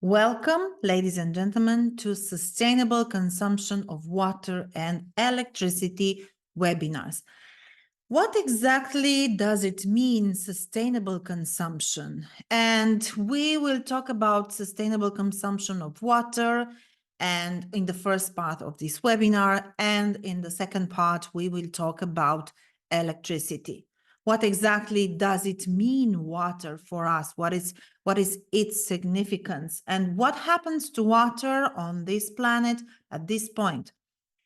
Welcome, ladies and gentlemen, to Sustainable Consumption of Water and Electricity webinars. What exactly does it mean, sustainable consumption? And we will talk about sustainable consumption of water and in the first part of this webinar, and in the second part, we will talk about electricity. What exactly does it mean, water, for us? What is its significance? And what happens to water on this planet at this point?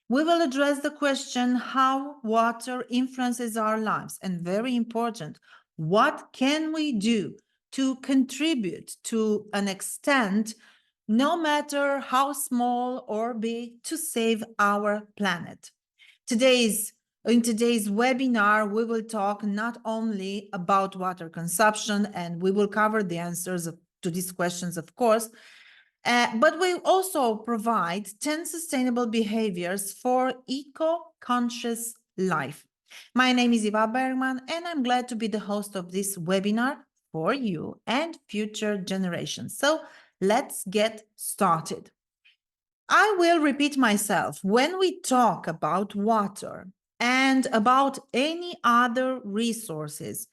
We will address the question how water influences our lives, and very important, what can we do to contribute to an extent, no matter how small or big, to save our planet. In today's webinar, we will talk not only about water consumption, and we will cover the answers to these questions, of course, but we also provide 10 sustainable behaviors for eco-conscious life. My name is Eva Bergman, and I'm glad to be the host of this webinar for you and future generations. So let's get started. I will repeat myself. When we talk about water and about any other resources,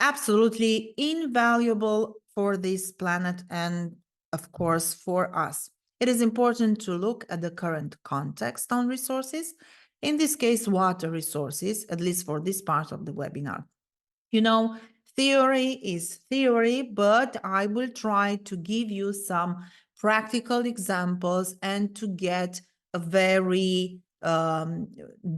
absolutely invaluable for this planet and, of course, for us, it is important to look at the current context on resources, in this case, water resources, at least for this part of the webinar. You know, theory is theory, but I will try to give you some practical examples and to get a very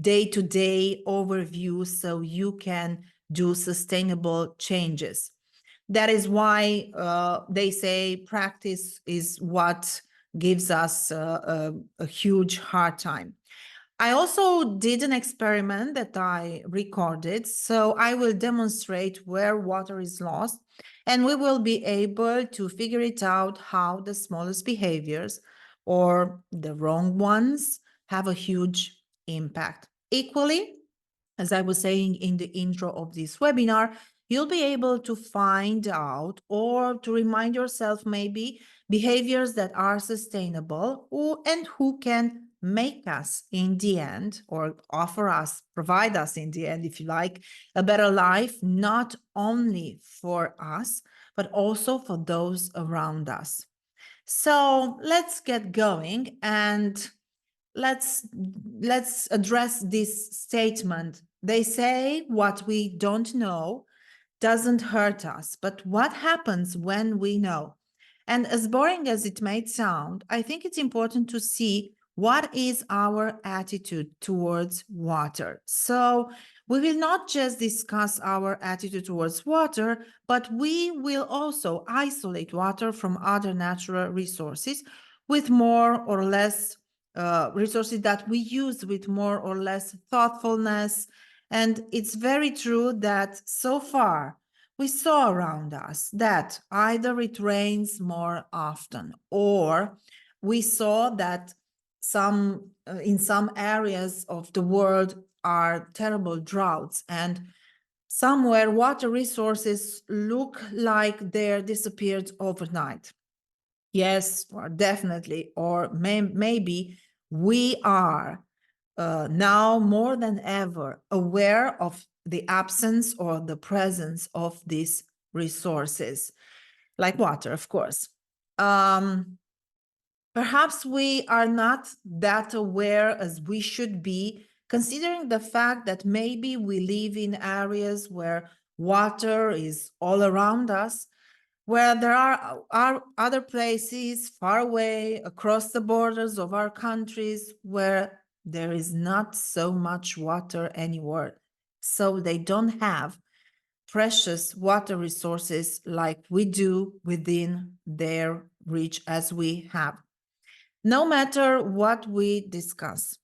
day-to-day overview so you can do sustainable changes. That is why they say practice is what gives us a huge hard time. I also did an experiment that I recorded, so I will demonstrate where water is lost, and we will be able to figure it out how the smallest behaviors or the wrong ones have a huge impact. Equally, as I was saying in the intro of this webinar, you'll be able to find out or to remind yourself maybe behaviors that are sustainable and who can make us in the end, or offer us, provide us in the end, if you like, a better life, not only for us, but also for those around us. So let's get going and let's address this statement. They say what we don't know doesn't hurt us, but what happens when we know? And as boring as it may sound, I think it's important to see what is our attitude towards water. So we will not just discuss our attitude towards water, but we will also isolate water from other natural resources with more or less resources that we use with more or less thoughtfulness. And it's very true that so far we saw around us that either it rains more often, or we saw that in some areas of the world are terrible droughts, and somewhere water resources look like they're disappeared overnight. Yes, or definitely, or maybe we are now more than ever aware of the absence or the presence of these resources, like water, of course. Perhaps we are not that aware as we should be, considering the fact that maybe we live in areas where water is all around us, where there are other places far away across the borders of our countries where there is not so much water anywhere. So they don't have precious water resources like we do within their reach as we have. No matter what we discuss,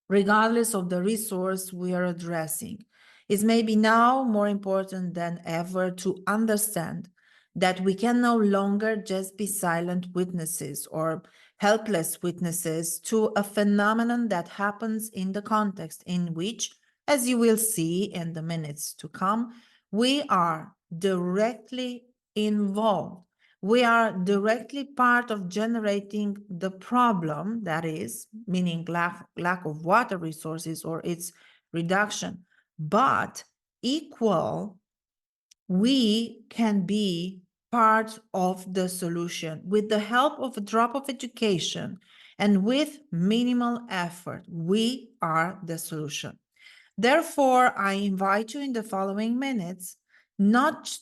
regardless of the resource we are addressing, it's maybe now more important than ever to understand that we can no longer just be silent witnesses or helpless witnesses to a phenomenon that happens in the context in which, as you will see in the minutes to come, we are directly involved we are directly part of generating the problem, that is, meaning lack of water resources or its reduction, but equal, we can be part of the solution with the help of a drop of education and with minimal effort. We are the solution. Therefore, I invite you in the following minutes not,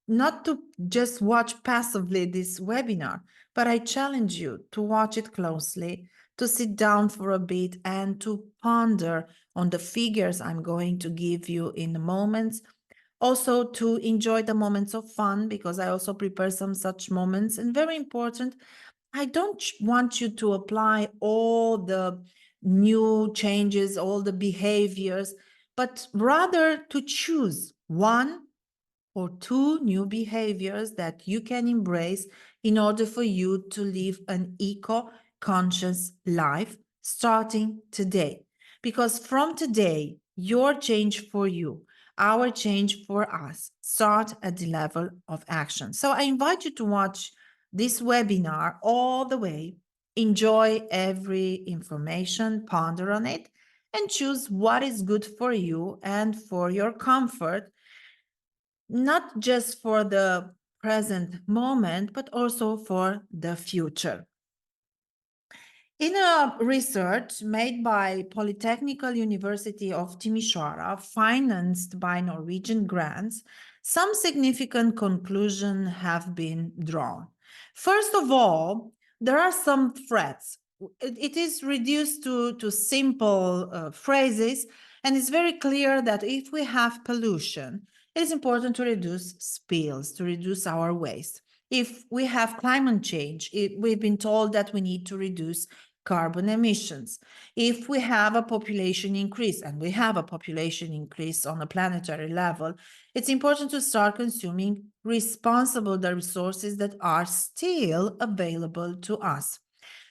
not to just watch passively this webinar, but I challenge you to watch it closely, to sit down for a bit and to ponder on the figures I'm going to give you in the moments. Also to enjoy the moments of fun, because I also prepare some such moments. And very important, I don't want you to apply all the new changes, all the behaviors, but rather to choose one or two new behaviors that you can embrace in order for you to live an eco-conscious life starting today. Because from today, your change for you, our change for us, start at the level of action. So I invite you to watch this webinar all the way, enjoy every information, ponder on it, and choose what is good for you and for your comfort, not just for the present moment, but also for the future. In a research made by Polytechnical University of Timisoara, financed by Norwegian grants, some significant conclusions have been drawn. First of all, there are some threats. It is reduced to simple phrases, and it's very clear that if we have pollution, it is important to reduce spills, to reduce our waste. If we have climate change, we've been told that we need to reduce carbon emissions. If we have a population increase, and we have a population increase on a planetary level, it's important to start consuming responsible the resources that are still available to us.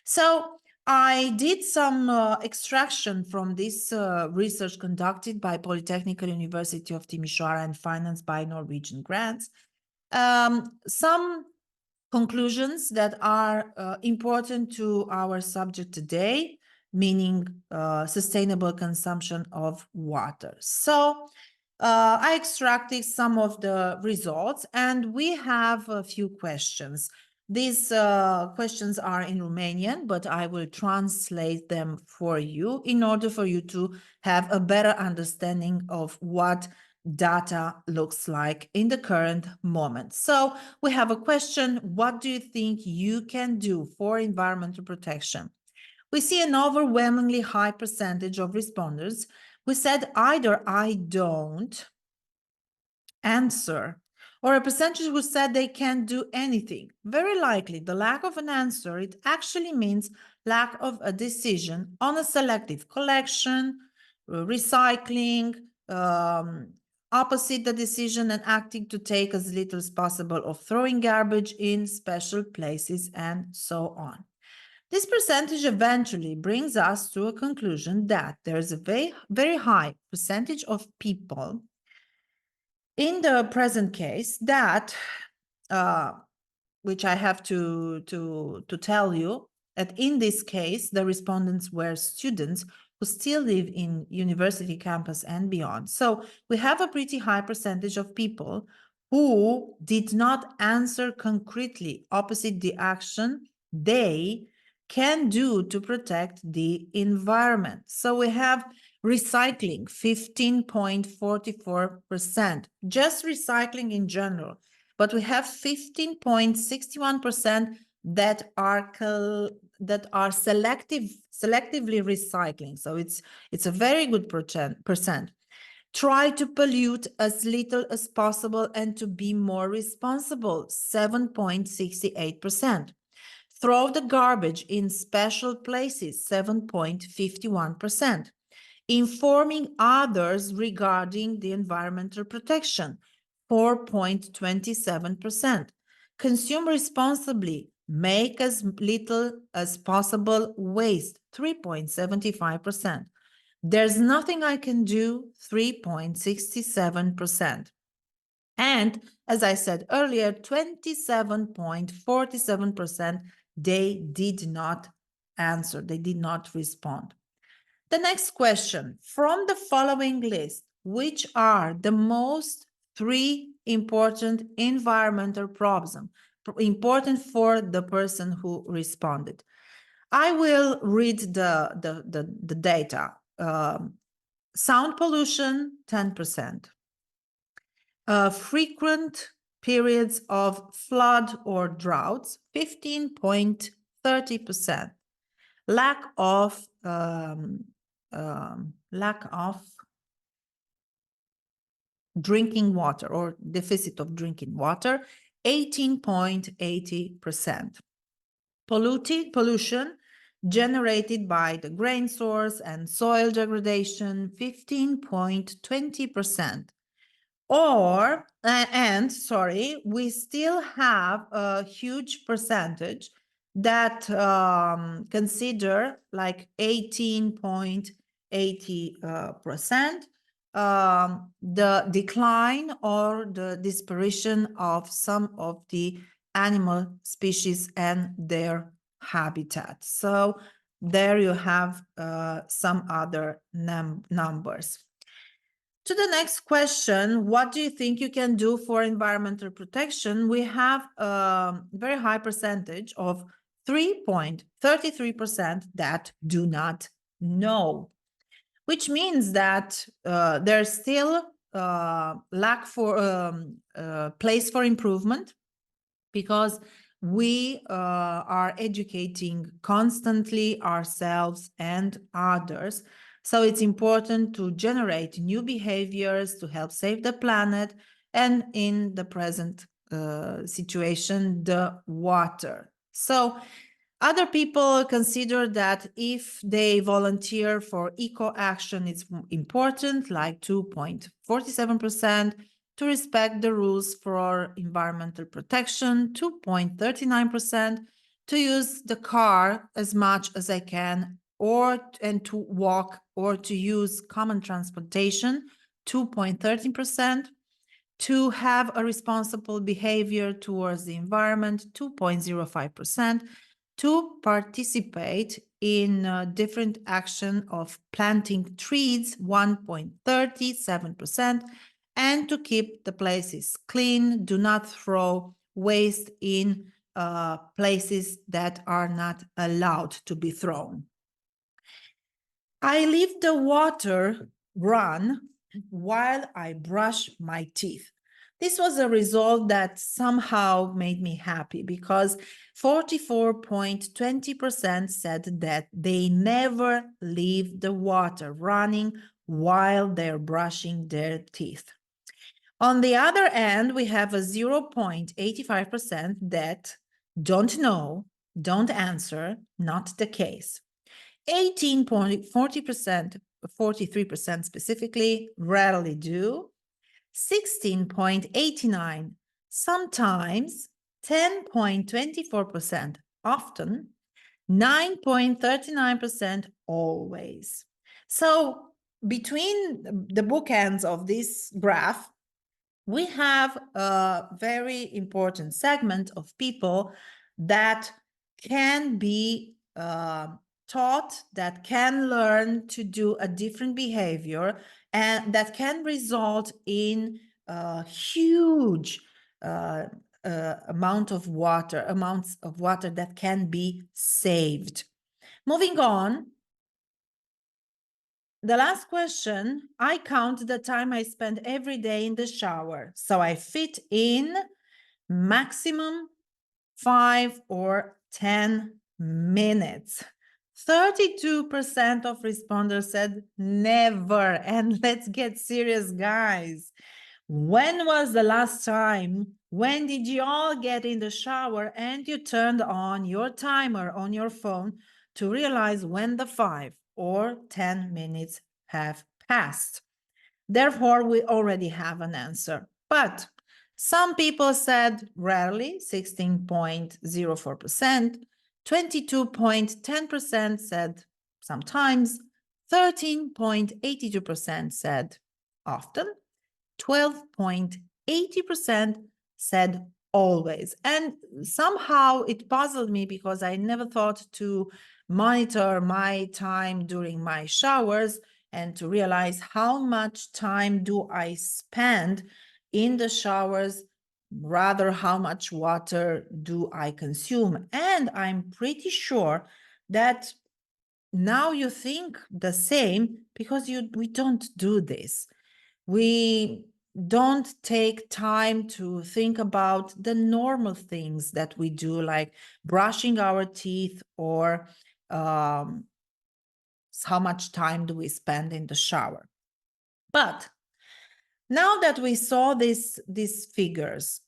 So I did some extraction from this research conducted by Polytechnical University of Timisoara and financed by Norwegian grants. Some conclusions that are important to our subject today, meaning sustainable consumption of water. So I extracted some of the results, and we have a few questions. These questions are in Romanian, but I will translate them for you in order for you to have a better understanding of what data looks like in the current moment. So we have a question: what do you think you can do for environmental protection? We see an overwhelmingly high percentage of responders who said either I don't answer, or a percentage who said they can't do anything. Very likely the lack of an answer, it actually means lack of a decision on a selective collection, recycling, opposite the decision and acting to take as little as possible of throwing garbage in special places, and so on. This percentage eventually brings us to a conclusion that there's a very, very high percentage of people in the present case that, which I have to tell you, that in this case, the respondents were students who still live in university campus and beyond. So we have a pretty high percentage of people who did not answer concretely opposite the action they can do to protect the environment. So we have recycling, 15.44%, just recycling in general. But we have 15.61% that are selectively recycling. So it's a very good percent. Try to pollute as little as possible and to be more responsible, 7.68%. Throw the garbage in special places, 7.51%. Informing others regarding the environmental protection, 4.27%. Consume responsibly, make as little as possible waste, 3.75%. There's nothing I can do, 3.67%. And as I said earlier, 27.47%, they did not answer, they did not respond. The next question, from the following list, which are the most 3 important environmental problems important for the person who responded? I will read the data. Sound pollution, 10%. Frequent periods of flood or droughts, 15.30%. Lack of drinking water or deficit of drinking water, 18.80%. Pollution generated by the grain source and soil degradation, 15.20%. We still have a huge percentage that consider like 18.80% the decline or the disappearance of some of the animal species and their habitat. So there you have some other numbers. To the next question, what do you think you can do for environmental protection? We have a very high percentage of 3.33% that do not know, which means that there's still lack for place for improvement, because we are educating constantly ourselves and others. So it's important to generate new behaviors to help save the planet, and in the present situation, the water. So other people consider that if they volunteer for eco-action, it's important, like 2.47%, to respect the rules for environmental protection, 2.39%, to use the car as much as I can, and to walk or to use common transportation, 2.13%, to have a responsible behavior towards the environment, 2.05%, to participate in different action of planting trees, 1.37%, and to keep the places clean. Do not throw waste in places that are not allowed to be thrown. I leave the water run while I brush my teeth. This was a result that somehow made me happy, because 44.20% said that they never leave the water running while they're brushing their teeth. On the other end, we have a 0.85% that don't know, don't answer, not the case. 18.40%, 43% specifically, rarely do. 16.89%, sometimes. 10.24%, often. 9.39%, always. So between the bookends of this graph, we have a very important segment of people that can be taught, that can learn to do a different behavior, and that can result in a huge amounts of water that can be saved. Moving on. The last question, I count the time I spend every day in the shower, so I fit in maximum 5 or 10 minutes. 32% of responders said never. And let's get serious, guys. When was the last time? When did you all get in the shower and you turned on your timer on your phone to realize when the 5 or 10 minutes have passed? Therefore, we already have an answer. But some people said rarely, 16.04%, 22.10% said sometimes, 13.82% said often, 12.8% 80% said always. And somehow it puzzled me because I never thought to monitor my time during my showers and to realize how much time do I spend in the showers, rather how much water do I consume. And I'm pretty sure that now you think the same because we don't do this. We don't take time to think about the normal things that we do, like brushing our teeth or how much time do we spend in the shower. But now that we saw these figures,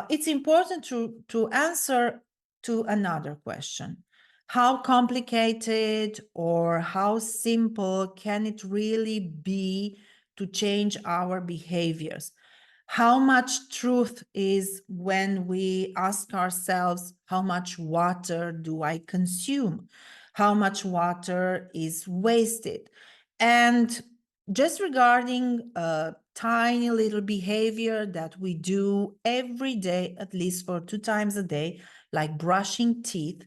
it's important to answer to another question. How complicated or how simple can it really be to change our behaviors? How much truth is when we ask ourselves, how much water do I consume? How much water is wasted? And just regarding a tiny little behavior that we do every day, at least for 2 times a day, like brushing teeth,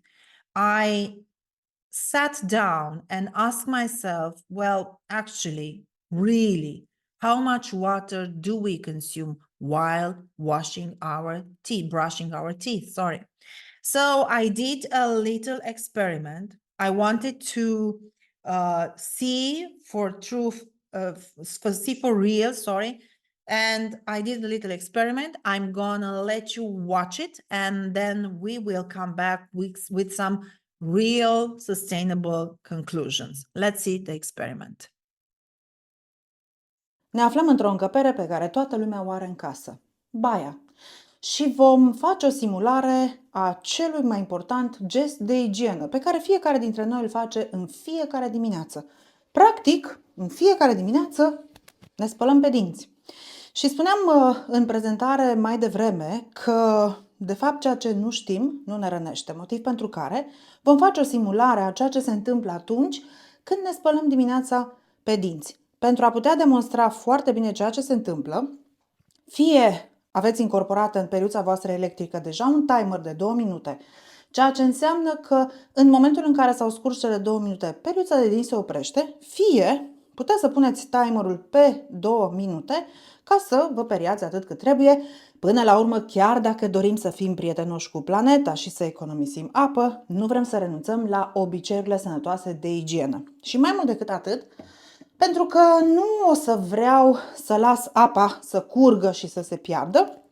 I sat down and asked myself, well, actually, really, how much water do we consume while washing our teeth, brushing our teeth, sorry. So I did a little experiment. I wanted to see for truth, see for real, sorry. And I did a little experiment. I'm gonna let you watch it, and then we will come back with some real sustainable conclusions. Let's see the experiment. Ne aflăm într-o încăpere pe care toată lumea o are în casă, baia. Și vom face o simulare a celui mai important gest de igienă, pe care fiecare dintre noi îl face în fiecare dimineață. Practic, în fiecare dimineață ne spălăm pe dinți. Și spuneam în prezentare mai devreme că, de fapt, ceea ce nu știm nu ne rănește, motiv pentru care vom face o simulare a ceea ce se întâmplă atunci când ne spălăm dimineața pe dinți. Pentru a putea demonstra foarte bine ceea ce se întâmplă, fie aveți incorporat în periuța voastră electrică deja un timer de 2 minute, ceea ce înseamnă că în momentul în care s-au scurs cele 2 minute, periuța de dinți se oprește, fie puteți să puneți timerul pe 2 minute ca să vă periați atât cât trebuie. Până la urmă, chiar dacă dorim să fim prietenoși cu planeta și să economisim apă, nu vrem să renunțăm la obiceiurile sănătoase de igienă. Și mai mult decât atât, pentru că nu o să vreau să las apa să curgă și să se piardă,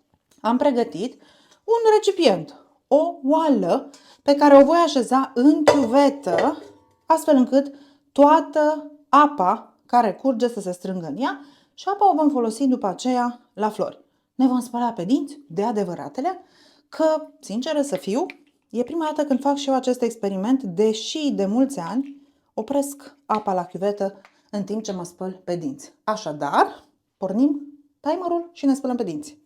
am pregătit un recipient, o oală pe care o voi așeza în chiuvetă, astfel încât toată apa care curge să se strângă în ea și apa o vom folosi după aceea la flori. Ne vom spăla pe dinți de adevăratele, că, sinceră să fiu, e prima dată când fac și eu acest experiment, deși de mulți ani opresc apa la chiuvetă în timp ce mă spăl pe dinți. Așadar, pornim timerul și ne spălăm pe dinți.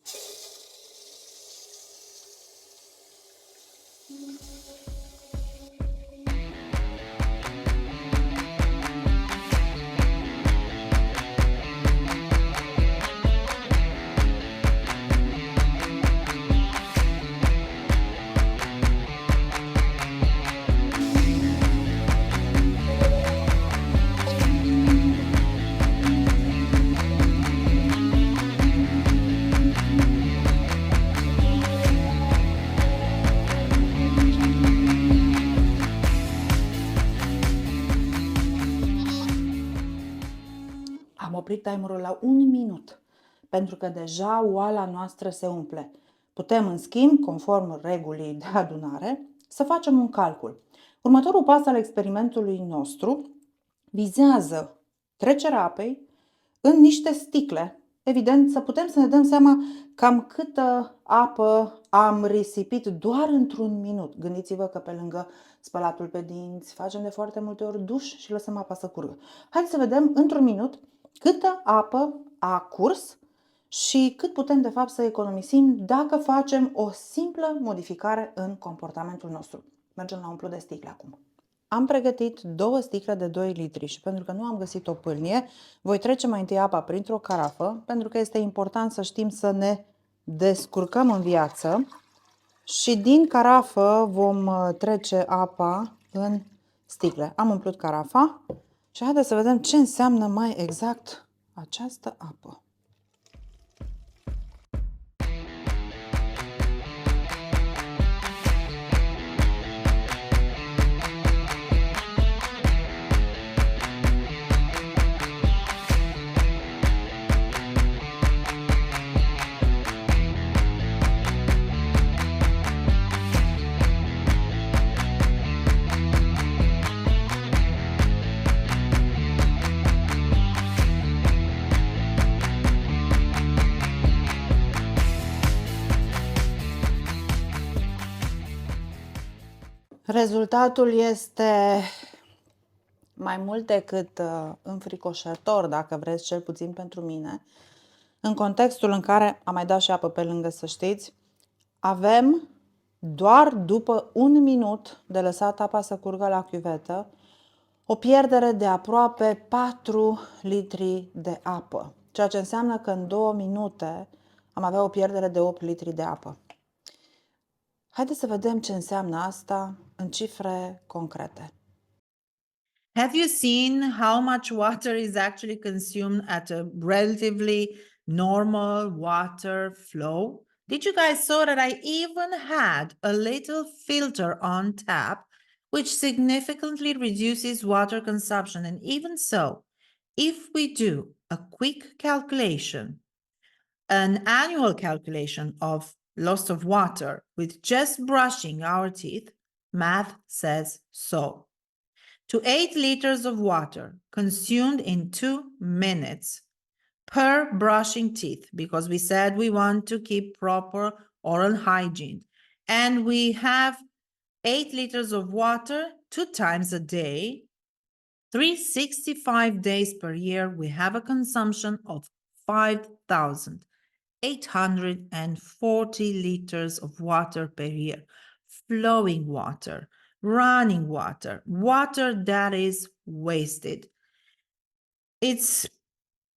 Am oprit timerul la 1 minut, pentru că deja oala noastră se umple. Putem, în schimb, conform regulii de adunare, să facem un calcul. Următorul pas al experimentului nostru vizează trecerea apei în niște sticle. Evident, să putem să ne dăm seama cam câtă apă am risipit doar într-un minut. Gândiți-vă că pe lângă spălatul pe dinți facem de foarte multe ori duș și lăsăm apa să curgă. Haideți să vedem într-un minut câtă apă a curs și cât putem de fapt să economisim dacă facem o simplă modificare în comportamentul nostru. Mergem la umplu de sticle acum. Am pregătit 2 sticle de 2 litri și pentru că nu am găsit o pâlnie, voi trece mai întâi apa printr-o carafă, pentru că este important să știm să ne descurcăm în viață și din carafă vom trece apa în sticle. Am umplut carafa și haideți să vedem ce înseamnă mai exact această apă. Rezultatul este mai mult decât înfricoșător, dacă vreți, cel puțin pentru mine, în contextul în care, am mai dat și apă pe lângă, să știți, avem doar după 1 minut de lăsat apa să curgă la chiuvetă, o pierdere de aproape 4 litri de apă, ceea ce înseamnă că în 2 minute am avea o pierdere de 8 litri de apă. Haideți să vedem ce înseamnă asta în cifre concrete. Have you seen how much water is actually consumed at a relatively normal water flow? Did you guys saw that I even had a little filter on tap, which significantly reduces water consumption? And even so, if we do a quick calculation, an annual calculation of loss of water with just brushing our teeth, math says so. To 8 liters of water consumed in 2 minutes per brushing teeth, because we said we want to keep proper oral hygiene. And we have 8 liters of water 2 times a day, 365 days per year, we have a consumption of 5,840 liters of water per year, flowing water, running water, water that is wasted. It's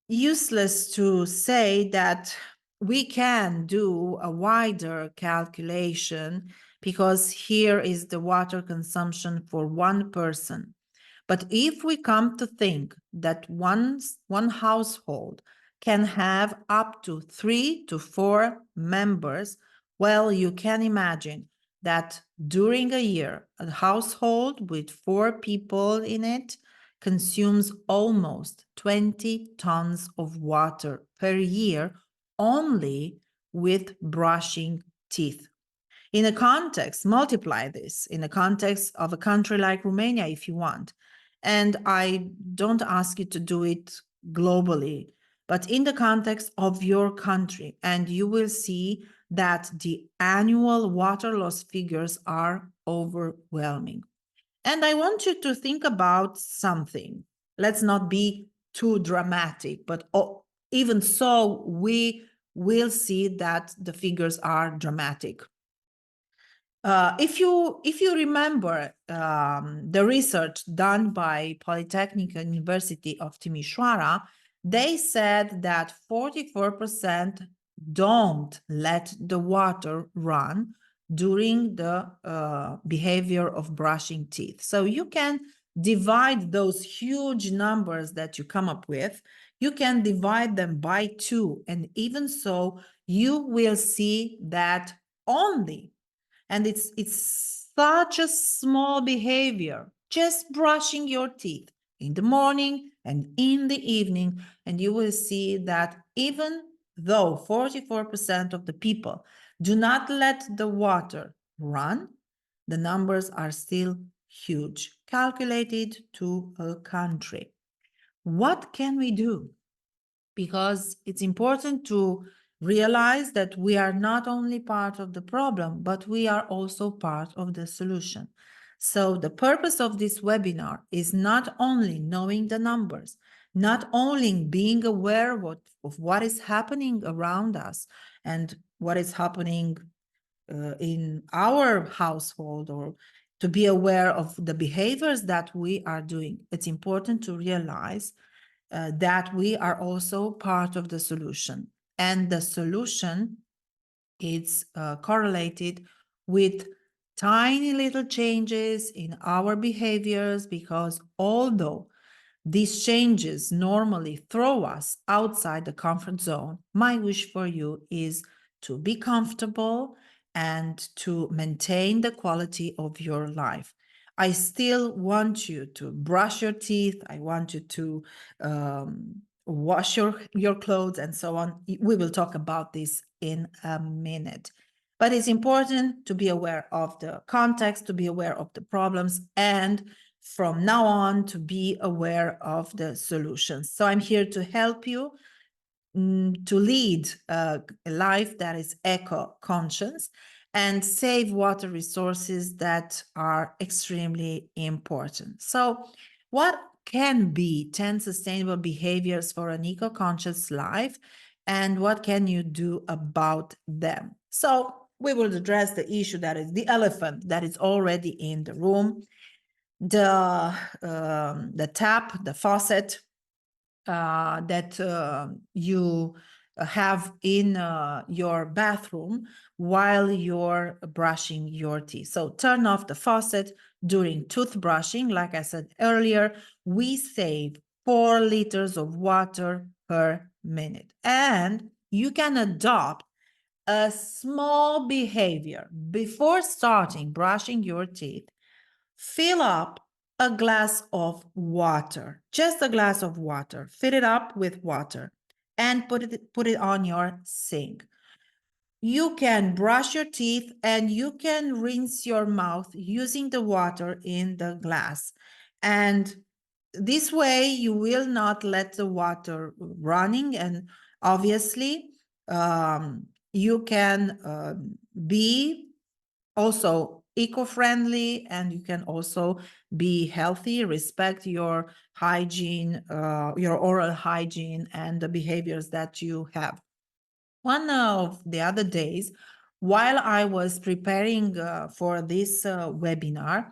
useless to say that we can do a wider calculation because here is the water consumption for one person. But if we come to think that one household can have up to 3 to 4 members, well, you can imagine that during a year, a household with 4 people in it consumes almost 20 tons of water per year only with brushing teeth. In a context, multiply this in the context of a country like Romania, if you want. And I don't ask you to do it globally, but in the context of your country, and you will see that the annual water loss figures are overwhelming. And I want you to think about something. Let's not be too dramatic, but even so, we will see that the figures are dramatic. If you remember the research done by Polytechnic University of Timișoara, they said that 44% don't let the water run during the behavior of brushing teeth. So you can divide those huge numbers that you come up with, you can divide them by 2, and even so, you will see that only, and it's such a small behavior, just brushing your teeth in the morning and in the evening, and you will see that even though 44% of the people do not let the water run, the numbers are still huge, calculated to a country. What can we do? Because it's important to realize that we are not only part of the problem, but we are also part of the solution. So the purpose of this webinar is not only knowing the numbers, not only being aware of what is happening around us and what is happening in our household, or to be aware of the behaviors that we are doing. It's important to realize that we are also part of the solution. And the solution it's correlated with tiny little changes in our behaviors, because although these changes normally throw us outside the comfort zone, my wish for you is to be comfortable and to maintain the quality of your life. I still want you to brush your teeth. I want you to wash your clothes and so on. We will talk about this in a minute. But it's important to be aware of the context, to be aware of the problems, and from now on to be aware of the solutions. So I'm here to help you to lead a life that is eco-conscious and save water resources that are extremely important. So what can be 10 sustainable behaviors for an eco-conscious life, and what can you do about them? So we will address the issue that is the elephant that is already in the room, the tap, the faucet that you have in your bathroom while you're brushing your teeth. So turn off the faucet during toothbrushing. Like I said earlier, we save 4 liters of water per minute. And you can adopt a small behavior before starting brushing your teeth. Fill up a glass of water, just a glass of water. Fill it up with water and put it on your sink. You can brush your teeth and you can rinse your mouth using the water in the glass. And this way you will not let the water running, and obviously you can be also eco-friendly, and you can also be healthy, respect your hygiene, your oral hygiene and the behaviors that you have. One of the other days, while I was preparing for this webinar,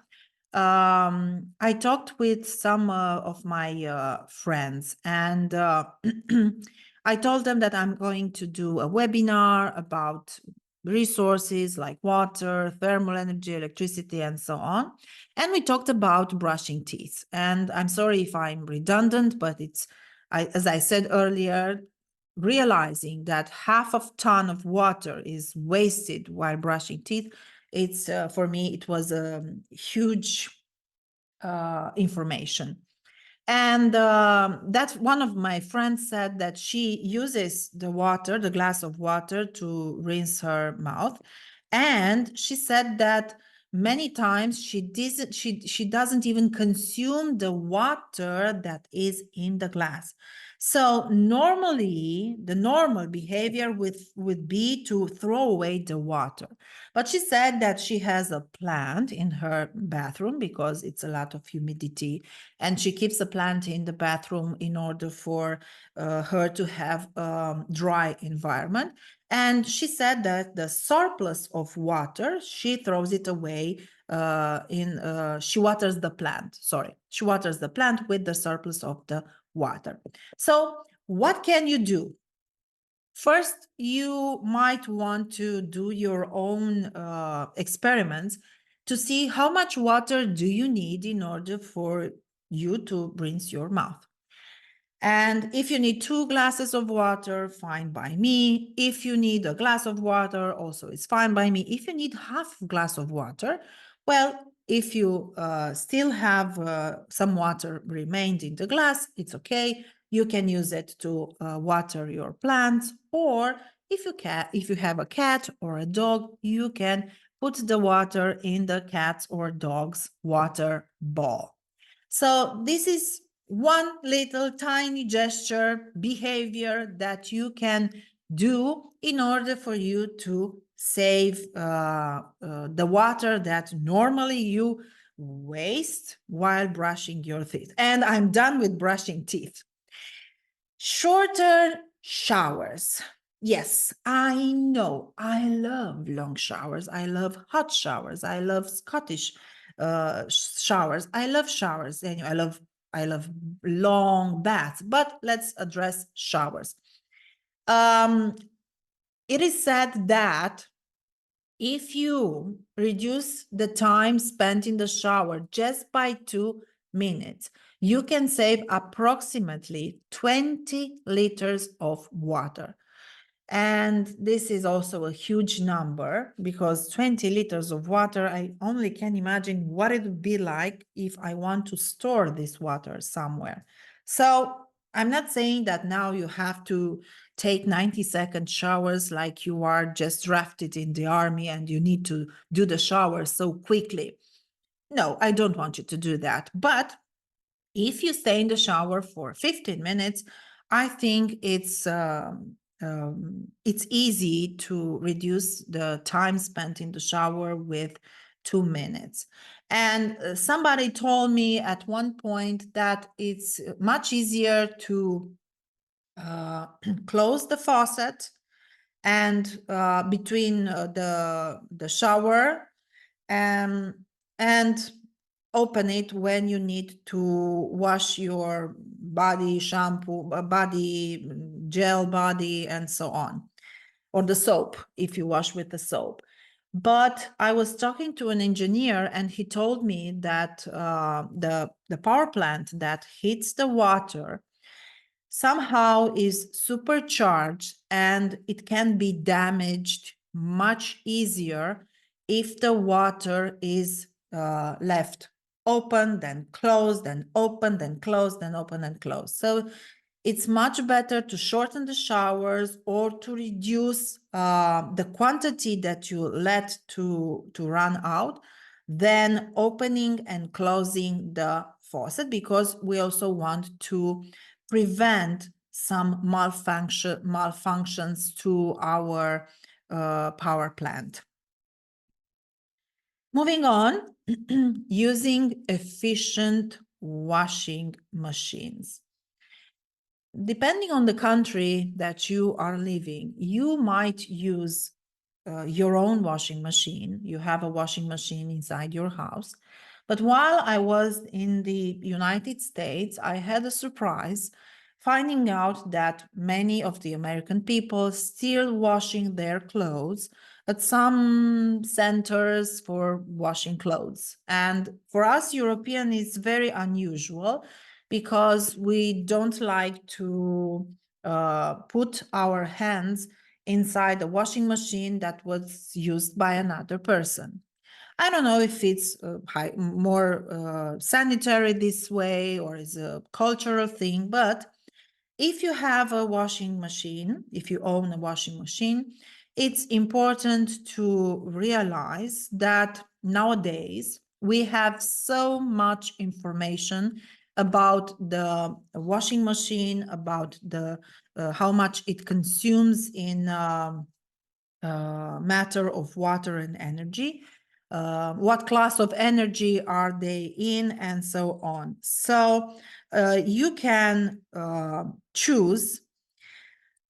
I talked with some of my friends, and I told them that I'm going to do a webinar about resources like water, thermal energy, electricity, and so on. And we talked about brushing teeth. And I'm sorry if I'm redundant, but as I said earlier, realizing that half of ton of water is wasted while brushing teeth, it's for me, it was a huge information. And that's one of my friends said that she uses the water, the glass of water, to rinse her mouth. And she said that many times she doesn't even consume the water that is in the glass. So normally the normal behavior would be to throw away the water. But she said that she has a plant in her bathroom because it's a lot of humidity, and she keeps a plant in the bathroom in order for her to have dry environment. And she said that the surplus of water, she throws it away she waters the plant. Sorry, she waters the plant with the surplus of the water. So what can you do? First, you might want to do your own experiments to see how much water do you need in order for you to rinse your mouth. And if you need 2 glasses of water, fine by me. If you need a glass of water, also it's fine by me. If you need half a glass of water, well, if you still have some water remained in the glass, it's okay. You can use it to water your plants, or if you have a cat or a dog, you can put the water in the cat's or dog's water bowl. So this is one little tiny gesture, behavior that you can do in order for you to save the water that normally you waste while brushing your teeth. And I'm done with brushing teeth. Shorter showers. Yes, I know. I love long showers. I love hot showers. I love Scottish showers. I love showers. Anyway, I love long baths. But let's address showers. it is said that if you reduce the time spent in the shower just by 2 minutes, you can save approximately 20 liters of water. And this is also a huge number, because 20 liters of water, I only can imagine what it would be like if I want to store this water somewhere. So I'm not saying that now you have to take 90-second showers like you are just drafted in the army and you need to do the shower so quickly. No, I don't want you to do that. But if you stay in the shower for 15 minutes, I think it's easy to reduce the time spent in the shower with 2 minutes. And somebody told me at one point that it's much easier to close the faucet and between the shower and open it when you need to wash your body shampoo, body gel, body, and so on, or the soap if you wash with the soap. But I was talking to an engineer and he told me that the power plant that heats the water somehow is supercharged and it can be damaged much easier if the water is left open, then closed, then open, then closed, then open and closed. So it's much better to shorten the showers or to reduce the quantity that you let to run out than opening and closing the faucet, because we also want to prevent some malfunctions to our power plant. Moving on, using efficient washing machines. Depending on the country that you are living, you might use your own washing machine. You have a washing machine inside your house. But while I was in the United States, I had a surprise finding out that many of the American people still washing their clothes at some centers for washing clothes. And for us European, it's very unusual because we don't like to put our hands inside a washing machine that was used by another person. I don't know if it's more sanitary this way or is a cultural thing, but if you have a washing machine, if you own a washing machine, it's important to realize that nowadays we have so much information about the washing machine, about the how much it consumes in matter of water and energy, what class of energy are they in, and so on. So you can choose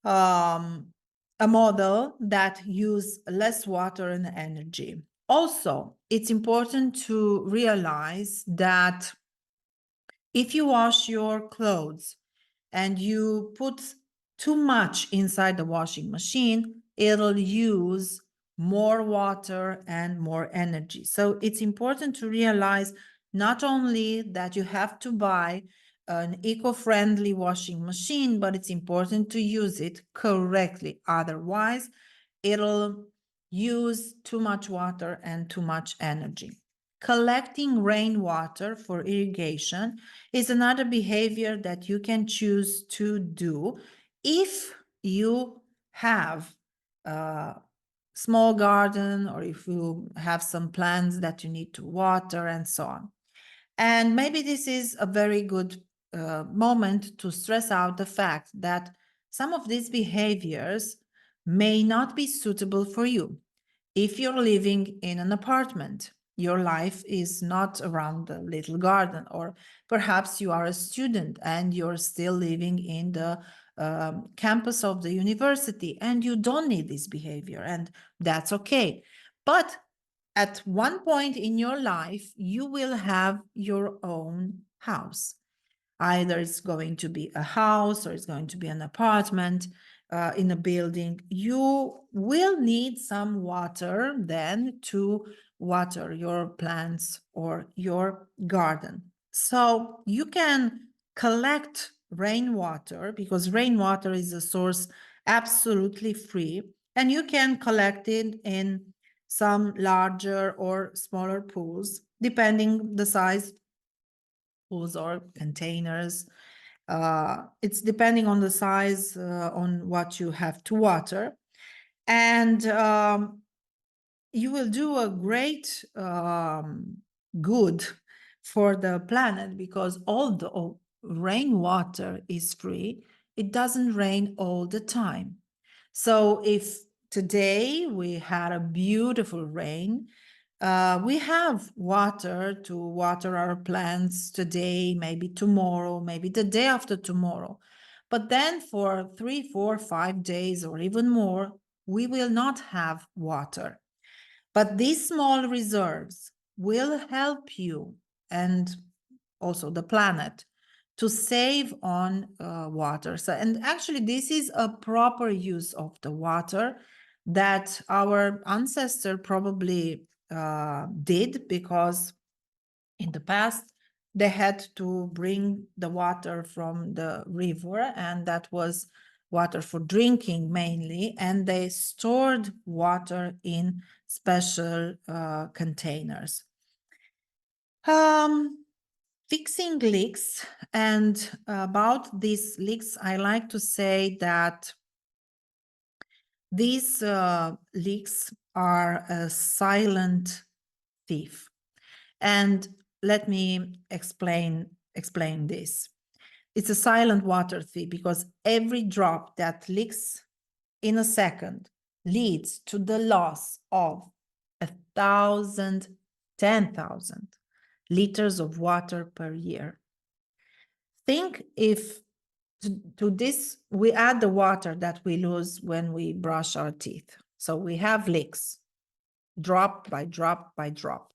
a model that use less water and energy. Also, it's important to realize that if you wash your clothes and you put too much inside the washing machine, it'll use more water and more energy. So it's important to realize not only that you have to buy an eco-friendly washing machine, but it's important to use it correctly. Otherwise, it'll use too much water and too much energy. Collecting rainwater for irrigation is another behavior that you can choose to do if you have a small garden or if you have some plants that you need to water and so on. And maybe this is a very good moment to stress out the fact that some of these behaviors may not be suitable for you. If you're living in an apartment, your life is not around a little garden, or perhaps you are a student and you're still living in the campus of the university and you don't need this behavior, and that's okay. But at one point in your life, you will have your own house. Either it's going to be a house or it's going to be an apartment. in a building, you will need some water then to water your plants or your garden. So you can collect rainwater, because rainwater is a source absolutely free, and you can collect it in some larger or smaller pools, depending the size, pools or containers. It's depending on the size, on what you have to water. And you will do a great good for the planet, because although rainwater is free, it doesn't rain all the time. So if today we had a beautiful rain, we have water to water our plants today, maybe tomorrow, maybe the day after tomorrow. But then for 3, 4, 5 days or even more, we will not have water. But these small reserves will help you and also the planet to save on water. So, and actually, this is a proper use of the water that our ancestor probably did, because in the past they had to bring the water from the river, and that was water for drinking mainly, and they stored water in special containers. Fixing leaks, and about these leaks, I like to say that these leaks are a silent thief. And let me explain this. It's a silent water thief because every drop that leaks in a second leads to the loss of 1,000, 10,000 liters of water per year. Think if to this we add the water that we lose when we brush our teeth. So we have leaks, drop by drop by drop.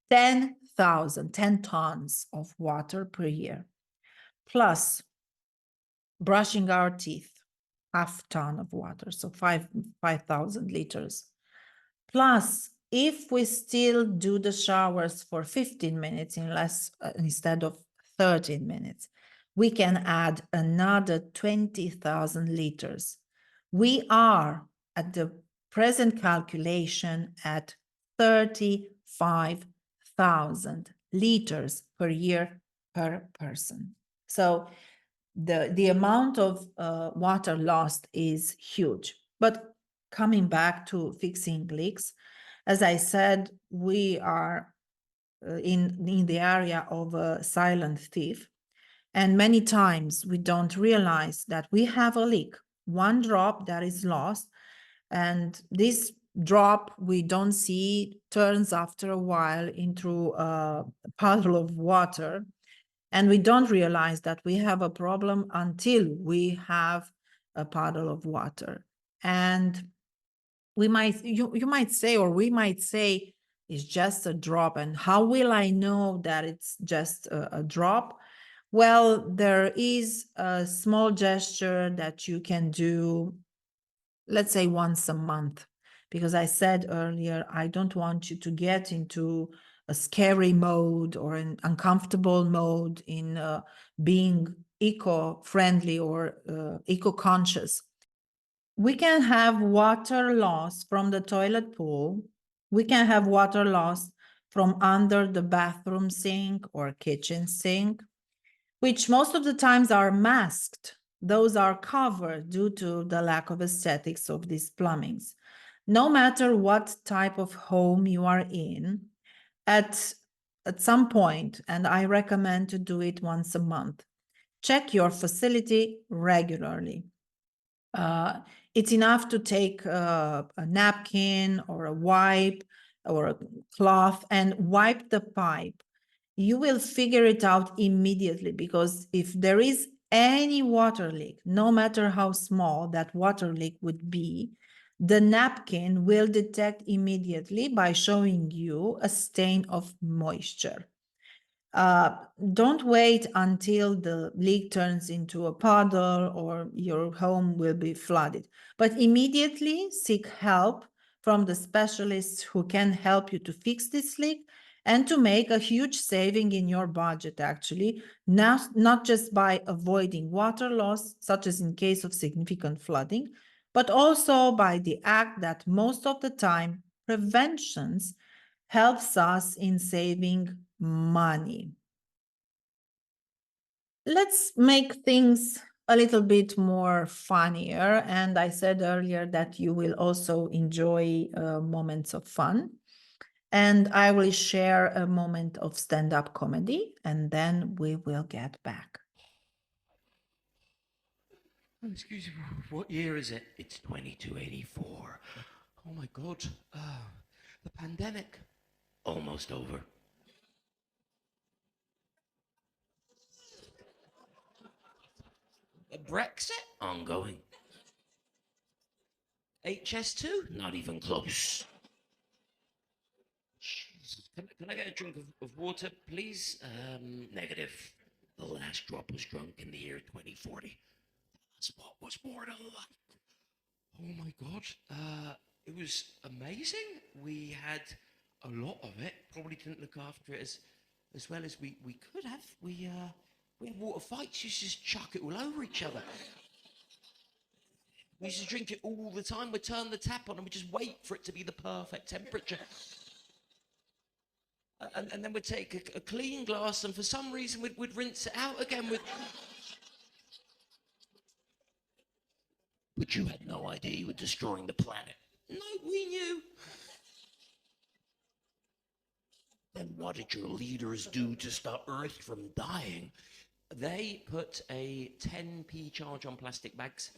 10 tons of water per year, plus brushing our teeth, half ton of water, so 5,000 liters. Plus, if we still do the showers for 15 minutes instead of 13 minutes, we can add another 20,000 liters. We are at the present calculation at 35,000 liters per year per person. So the amount of water lost is huge. But coming back to fixing leaks, as I said, we are in the area of a silent thief. And many times we don't realize that we have a leak, one drop that is lost. And this drop we don't see turns after a while into a puddle of water. And we don't realize that we have a problem until we have a puddle of water. And we might, you might say, or we might say, it's just a drop. And how will I know that it's just a drop? Well, there is a small gesture that you can do, let's say once a month, because I said earlier, I don't want you to get into a scary mode or an uncomfortable mode in being eco-friendly or eco-conscious. We can have water loss from the toilet pool. We can have water loss from under the bathroom sink or kitchen sink, which most of the times are masked. Those are covered due to the lack of aesthetics of these plumbings. No matter what type of home you are in, at some point, and I recommend to do it once a month, check your facility regularly. It's enough to take a napkin or a wipe or a cloth and wipe the pipe. You will figure it out immediately, because if there is any water leak, no matter how small that water leak would be, the napkin will detect immediately by showing you a stain of moisture. Don't wait until the leak turns into a puddle or your home will be flooded, but immediately seek help from the specialists who can help you to fix this leak and to make a huge saving in your budget, actually, not just by avoiding water loss, such as in case of significant flooding, but also by the act that most of the time preventions helps us in saving money. Let's make things a little bit more funnier. And I said earlier that you will also enjoy moments of fun. And I will share a moment of stand-up comedy, and then we will get back. Oh, excuse me, what year is it? It's 2284. Oh my God. The pandemic. Almost over. Brexit? Ongoing. HS2? Not even close. Jesus. Can I get a drink of water, please? Negative. The last drop was drunk in the year 2040. That spot was more than life. Oh my God. It was amazing. We had a lot of it. Probably didn't look after it as well as we could have. We had water fights. Used to just chuck it all over each other. We used to drink it all the time. We'd turn the tap on and we'd just wait for it to be the perfect temperature. And then we'd take a clean glass and for some reason we'd rinse it out again with... But you had no idea you were destroying the planet. No, we knew. Then what did your leaders do to stop Earth from dying? They put a 10p charge on plastic bags.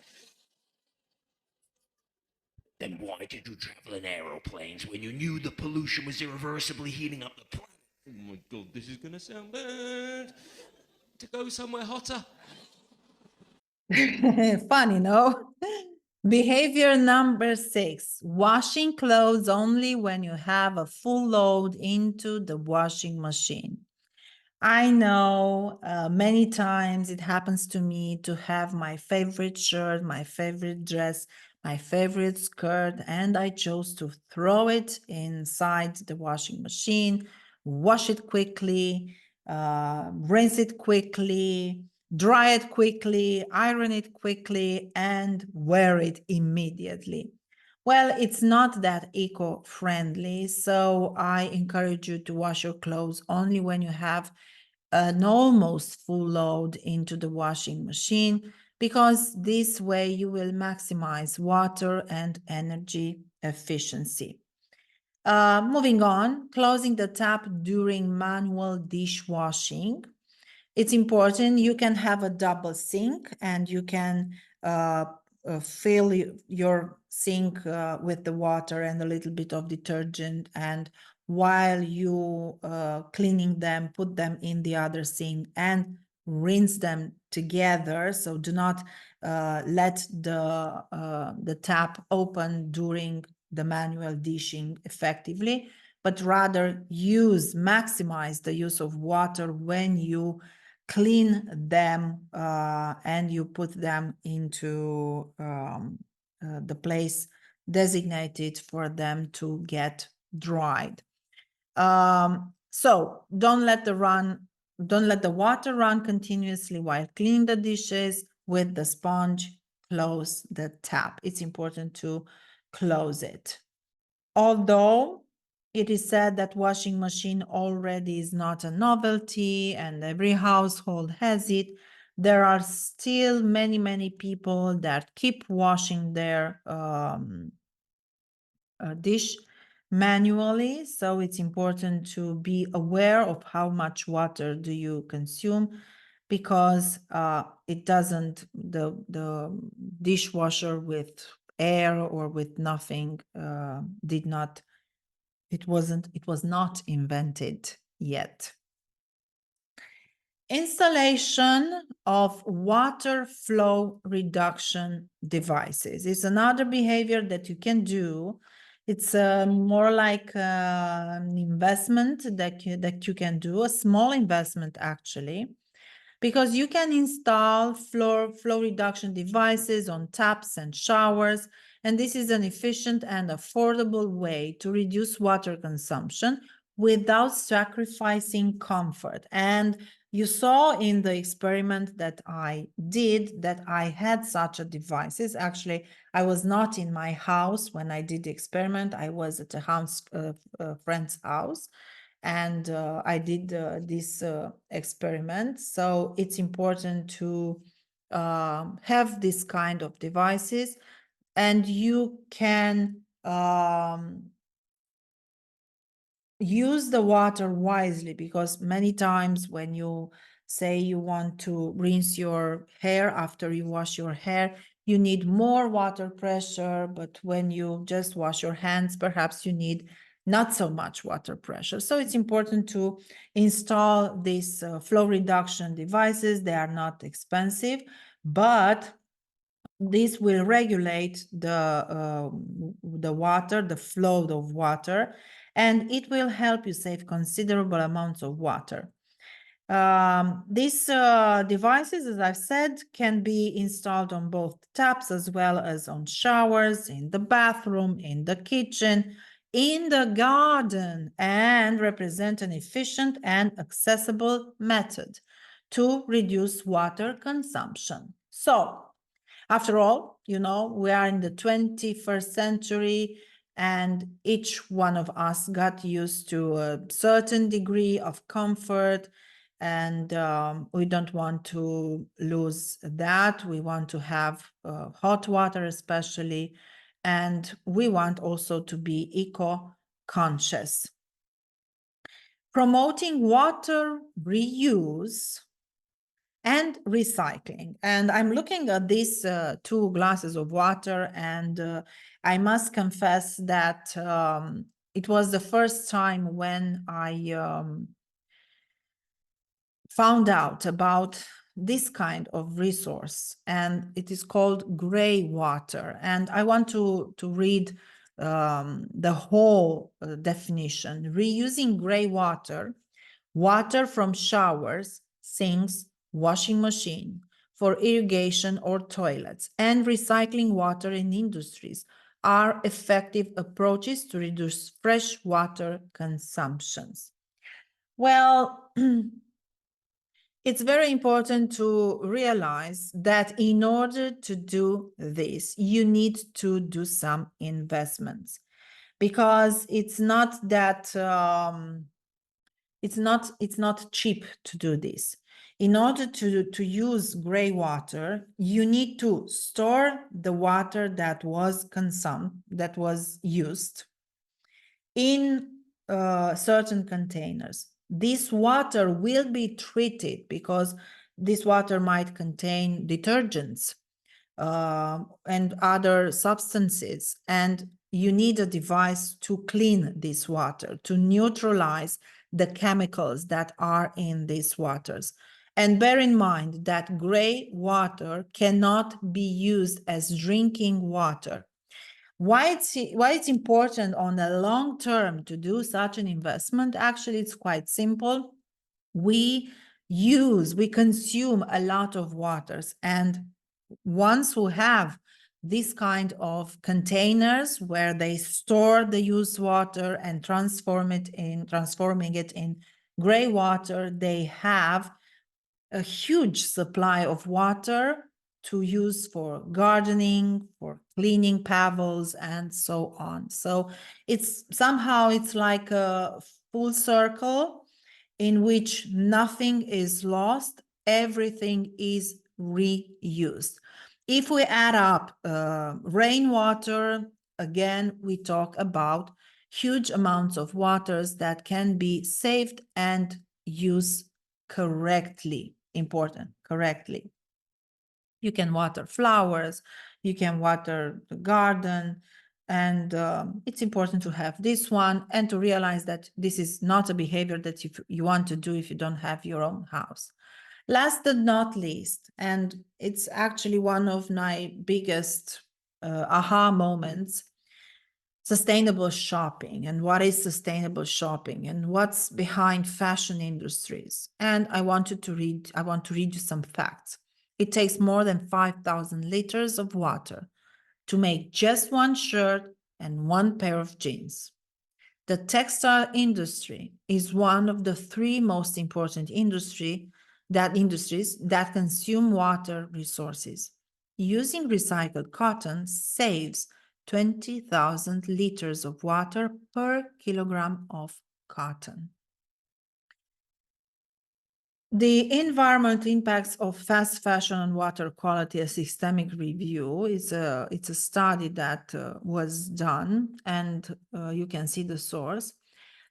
Then why did you travel in aeroplanes when you knew the pollution was irreversibly heating up the planet? Oh my God, this is gonna sound bad. To go somewhere hotter. Funny, no? Behavior number 6, washing clothes only when you have a full load into the washing machine. I know many times it happens to me to have my favorite shirt, my favorite dress, my favorite skirt, and I chose to throw it inside the washing machine, wash it quickly, rinse it quickly, dry it quickly, iron it quickly, and wear it immediately. Well, it's not that eco-friendly, so I encourage you to wash your clothes only when you have an almost full load into the washing machine, because this way you will maximize water and energy efficiency. Moving on, closing the tap during manual dishwashing. It's important. You can have a double sink and you can fill your sink with the water and a little bit of detergent, and while you cleaning them, put them in the other sink and rinse them together. So do not let the tap open during the manual dishing effectively, but rather maximize the use of water when you clean them and you put them into the place designated for them to get dried. So don't let the water run continuously while cleaning the dishes. With the sponge, close the tap. It's important to close it. Although it is said that washing machine already is not a novelty and every household has it, there are still many people that keep washing their dish manually. So it's important to be aware of how much water do you consume, because it doesn't, the dishwasher with air or with nothing it was not invented yet. Installation of water flow reduction devices is another behavior that you can do. It's more like an investment that you can do, a small investment actually, because you can install flow reduction devices on taps and showers, and this is an efficient and affordable way to reduce water consumption without sacrificing comfort. And you saw in the experiment that I did that I had such a devices. Actually, I was not in my house when I did the experiment. I was at a friend's house, and I did this experiment. So it's important to have this kind of devices, and you can use the water wisely, because many times when you say you want to rinse your hair after you wash your hair, you need more water pressure, but when you just wash your hands, perhaps you need not so much water pressure. So it's important to install these flow reduction devices. They are not expensive, but this will regulate the water, the flow of water, and it will help you save considerable amounts of water. These devices, as I've said, can be installed on both taps as well as on showers, in the bathroom, in the kitchen, in the garden, and represent an efficient and accessible method to reduce water consumption. So, after all, we are in the 21st century, and each one of us got used to a certain degree of comfort, and we don't want to lose that. We want to have hot water especially, and we want also to be eco-conscious. Promoting water reuse and recycling. And I'm looking at these 2 glasses of water, and I must confess that it was the first time when I found out about this kind of resource, and it is called gray water. And I want to read the whole definition. Reusing gray water, water from showers, sinks, washing machine for irrigation or toilets, and recycling water in industries are effective approaches to reduce fresh water consumptions. Well, it's very important to realize that in order to do this, you need to do some investments, because it's not that it's not cheap to do this. In order to use gray water, you need to store the water that was used in certain containers. This water will be treated, because this water might contain detergents and other substances, and you need a device to clean this water, to neutralize the chemicals that are in these waters. And bear in mind that gray water cannot be used as drinking water. Why it's important on the long term to do such an investment? Actually, it's quite simple. We consume a lot of waters, and once we have this kind of containers where they store the used water and transforming it in gray water, they have a huge supply of water to use for gardening, for cleaning pavels, and so on. So it's like a full circle in which nothing is lost, everything is reused. If we add up rainwater, again, we talk about huge amounts of waters that can be saved and used correctly. Important, correctly. You can water flowers, you can water the garden, and it's important to have this one and to realize that this is not a behavior that you want to do if you don't have your own house. Last but not least, and it's actually one of my biggest aha moments, sustainable shopping and what is sustainable shopping and what's behind fashion industries. And I want to read you some facts. It takes more than 5,000 liters of water to make just one shirt and one pair of jeans. The textile industry is one of the 3 most important industries that consume water resources. Using recycled cotton saves 20,000 liters of water per kilogram of cotton. The environmental impacts of fast fashion on water quality, a systemic review, it's a study that was done, and you can see the source,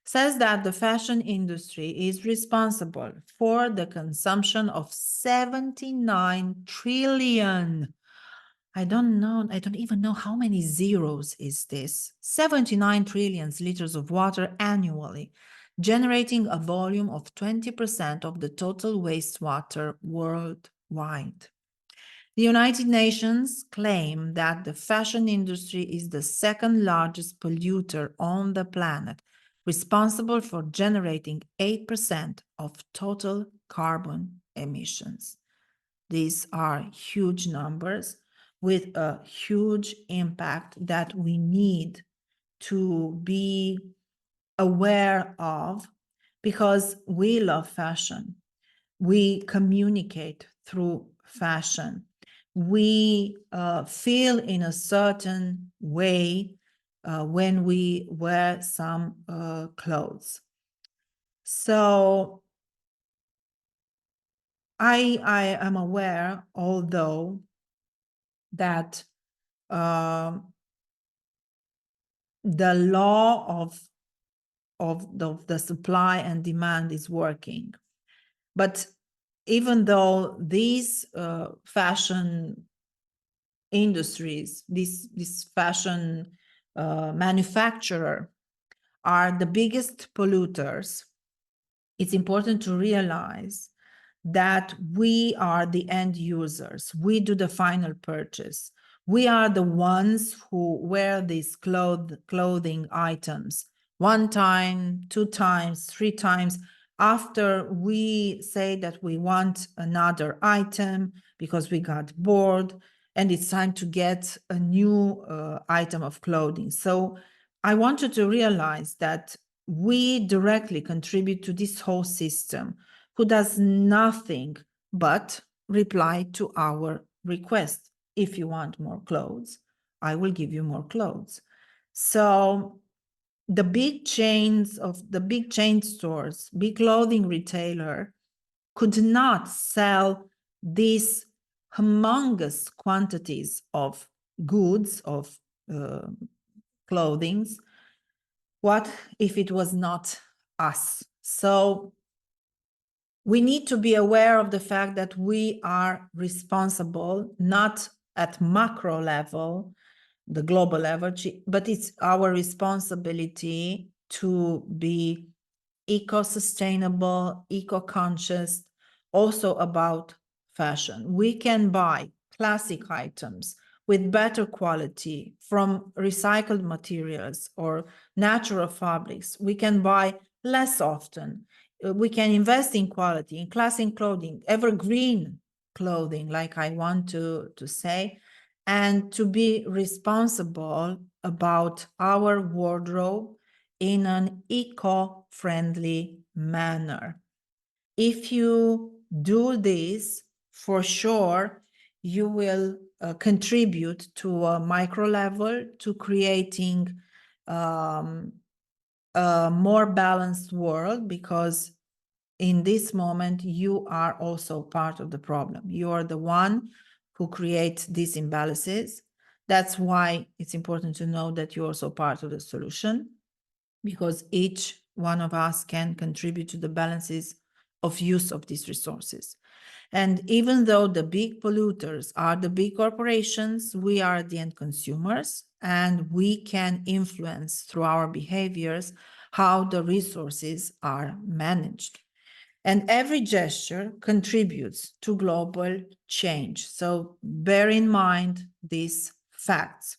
says that the fashion industry is responsible for the consumption of 79 trillion. I don't even know how many zeros is this. 79 trillion liters of water annually, generating a volume of 20% of the total wastewater worldwide. The United Nations claim that the fashion industry is the 2nd largest polluter on the planet, responsible for generating 8% of total carbon emissions. These are huge numbers with a huge impact that we need to be aware of, because we love fashion. We communicate through fashion. We feel in a certain way when we wear some clothes. So I am aware, although, that the law of the supply and demand is working. But even though these fashion industries, this fashion manufacturer are the biggest polluters, it's important to realize that we are the end users. We do the final purchase. We are the ones who wear these clothing items 1 time, 2 times, 3 times, after we say that we want another item because we got bored and it's time to get a new item of clothing. So I want you to realize that we directly contribute to this whole system, who does nothing but reply to our request. If you want more clothes, I will give you more clothes. So the big chain stores, big clothing retailer could not sell these humongous quantities of goods, of clothing. What if it was not us? So we need to be aware of the fact that we are responsible, not at macro level, the global level, but it's our responsibility to be eco-sustainable, eco-conscious, also about fashion. We can buy classic items with better quality from recycled materials or natural fabrics. We can buy less often. We can invest in quality, in classic clothing, evergreen clothing, like I want to say, and to be responsible about our wardrobe in an eco-friendly manner. If you do this, for sure, you will contribute to a micro level to creating a more balanced world, because in this moment, you are also part of the problem. You are the one who creates these imbalances. That's why it's important to know that you're also part of the solution, because each one of us can contribute to the balances of use of these resources. And even though the big polluters are the big corporations, we are the end consumers, and we can influence through our behaviors how the resources are managed. And every gesture contributes to global change. So bear in mind these facts.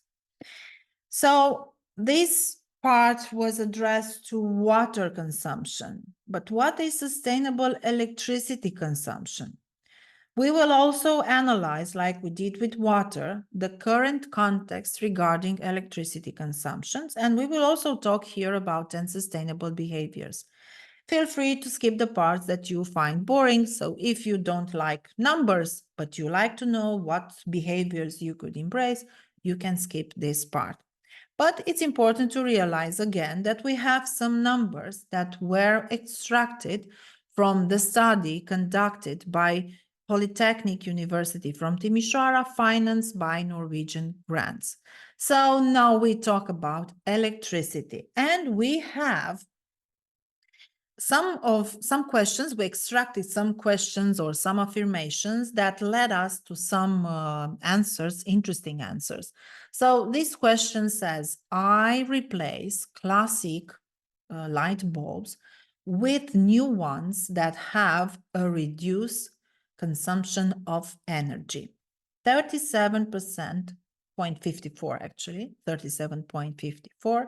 So this part was addressed to water consumption, but what is sustainable electricity consumption? We will also analyze, like we did with water, the current context regarding electricity consumptions, and we will also talk here about 10 sustainable behaviors. Feel free to skip the parts that you find boring. So if you don't like numbers, but you like to know what behaviors you could embrace, you can skip this part. But it's important to realize again that we have some numbers that were extracted from the study conducted by Polytechnic University from Timisoara, financed by Norwegian grants. So now we talk about electricity, and we have some questions. We extracted some questions or some affirmations that led us to some answers, interesting answers. So this question says, I replace classic light bulbs with new ones that have a reduced consumption of energy. 37.54 actually, 37.54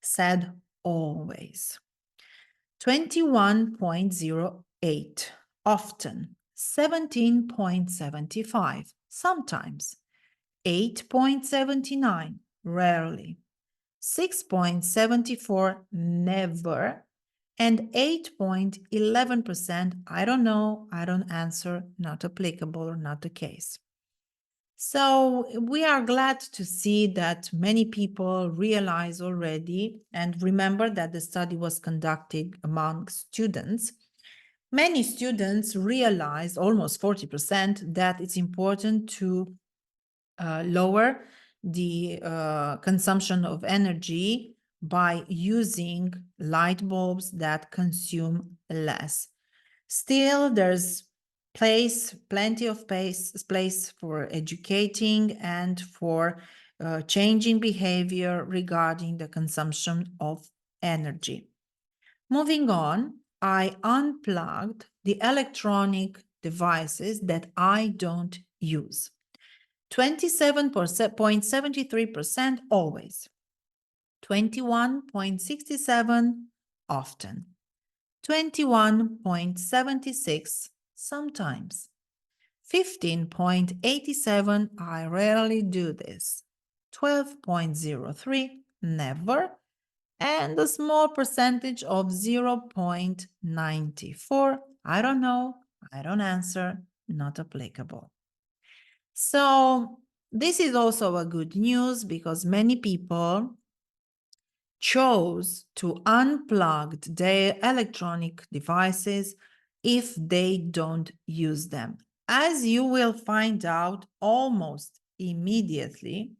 said always. 21.08 often, 17.75 sometimes, 8.79 rarely, 6.74 never, and 8.11% I don't know, I don't answer, not applicable or not the case. So we are glad to see that many people realize already, and remember that the study was conducted among students. Many students realized, almost 40%, that it's important to lower the consumption of energy by using light bulbs that consume less. Still, there's plenty of place for educating and for changing behavior regarding the consumption of energy. Moving on, I unplugged the electronic devices that I don't use. 27.73% always. 21.67 often. 21.76 sometimes. 15.87 I rarely do this. 12.03 never. And a small percentage of 0.94 I don't know, I don't answer, not applicable. So this is also a good news because many people chose to unplug their electronic devices if they don't use them. As you will find out almost immediately,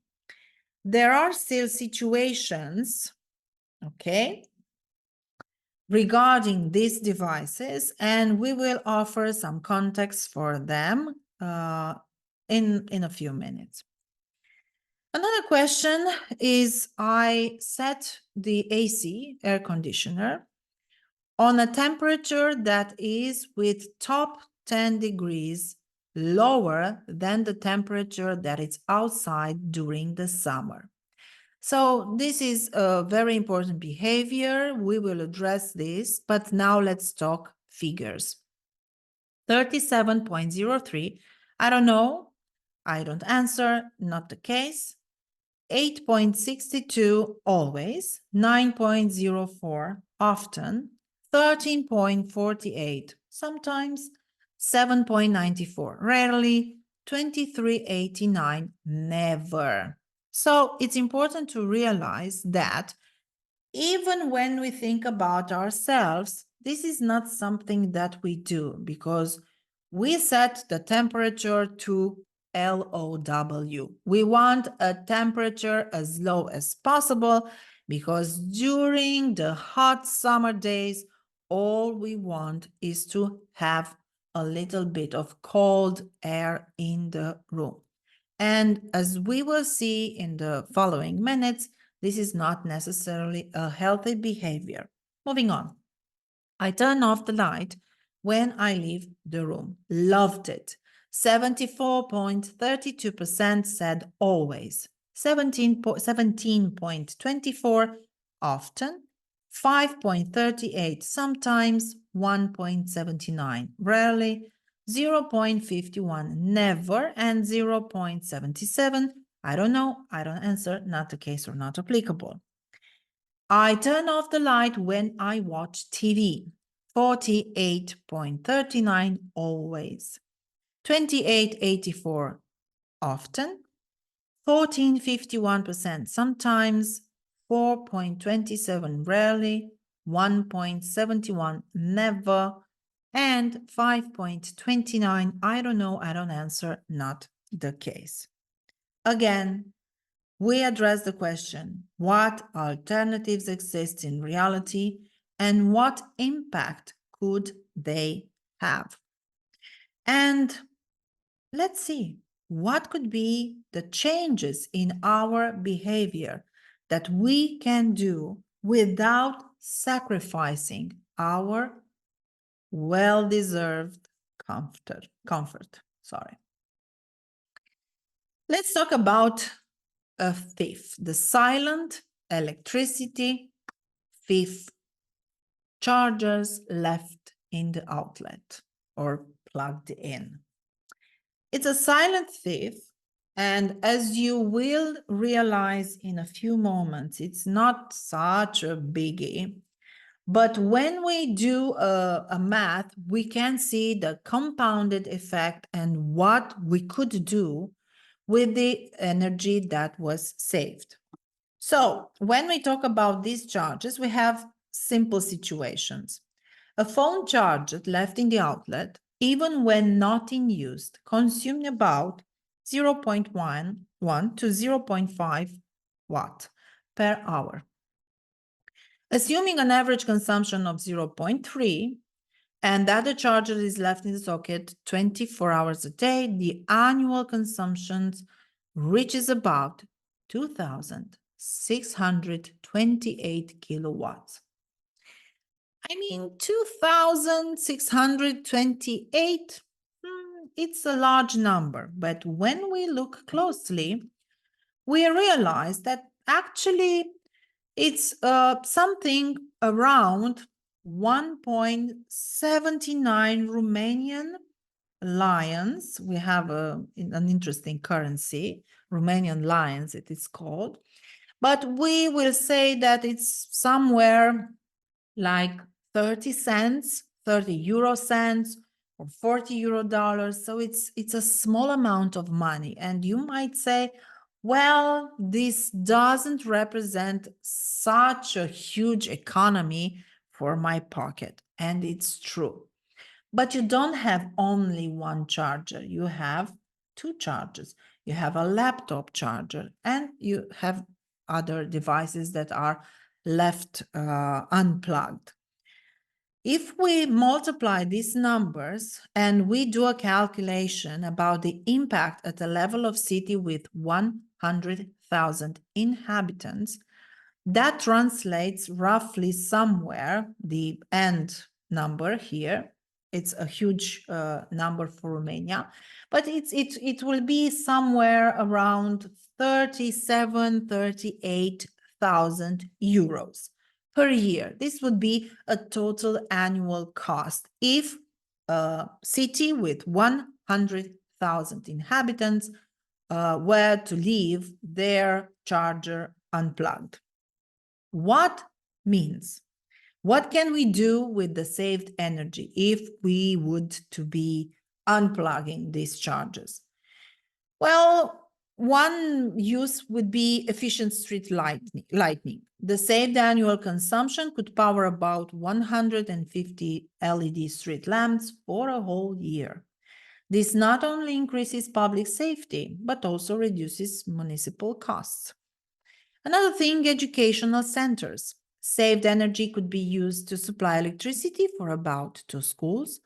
there are still situations, okay, regarding these devices, and we will offer some context for them in a few minutes. Another question is, I set the AC, air conditioner, on a temperature that is with top 10 degrees lower than the temperature that is outside during the summer. So this is a very important behavior. We will address this, but now let's talk figures. 37.03, I don't know, I don't answer, not the case. 8.62 always, 9.04 often, 13.48 sometimes, 7.94 rarely, 23.89 never. So it's important to realize that even when we think about ourselves, this is not something that we do because we set the temperature to LOW. We want a temperature as low as possible because during the hot summer days, all we want is to have a little bit of cold air in the room. And as we will see in the following minutes, this is not necessarily a healthy behavior. Moving on. I turn off the light when I leave the room. Loved it. 74.32% said always. 17.24 often, 5.38 sometimes, 1.79 rarely, 0.51 never, and 0.77 I don't know, I don't answer, not the case or not applicable. I turn off the light when I watch TV. 48.39 always. 28.84 often. 14.51% sometimes. 4.27 rarely. 1.71 never. And 5.29 I don't know, I don't answer, not the case. Again, we address the question, what alternatives exist in reality and what impact could they have? And let's see, what could be the changes in our behavior that we can do without sacrificing our well-deserved comfort. Sorry. Let's talk about a thief, the silent electricity thief chargers left in the outlet or plugged in. It's a silent thief, and as you will realize in a few moments, it's not such a biggie. But when we do a math, we can see the compounded effect and what we could do with the energy that was saved. So when we talk about these charges, we have simple situations. A phone charger left in the outlet, even when not in use, consumed about 0.1 to 0.5 watt per hour. Assuming an average consumption of 0.3 and that the charger is left in the socket 24 hours a day, the annual consumption reaches about 2,628 kilowatts. I mean, 2,628, it's a large number, but when we look closely, we realize that actually it's something around 1.79 Romanian lions. We have an interesting currency, Romanian lions it is called, but we will say that it's somewhere like 30 cents, 30 euro cents, or 40 euro dollars. So it's a small amount of money. And you might say, well, this doesn't represent such a huge economy for my pocket. And it's true. But you don't have only one charger. You have two chargers. You have a laptop charger and you have other devices that are left unplugged. If we multiply these numbers and we do a calculation about the impact at a level of city with 100,000 inhabitants, that translates roughly somewhere, the end number here, it's a huge number for Romania, but it will be somewhere around 38,000 euros per year. This would be a total annual cost if a city with 100,000 inhabitants were to leave their charger unplugged. What means? What can we do with the saved energy if we would to be unplugging these chargers? Well, one use would be efficient street lighting. The saved annual consumption could power about 150 LED street lamps for a whole year. This not only increases public safety, but also reduces municipal costs. Another thing, educational centers. Saved energy could be used to supply electricity for about 2 schools,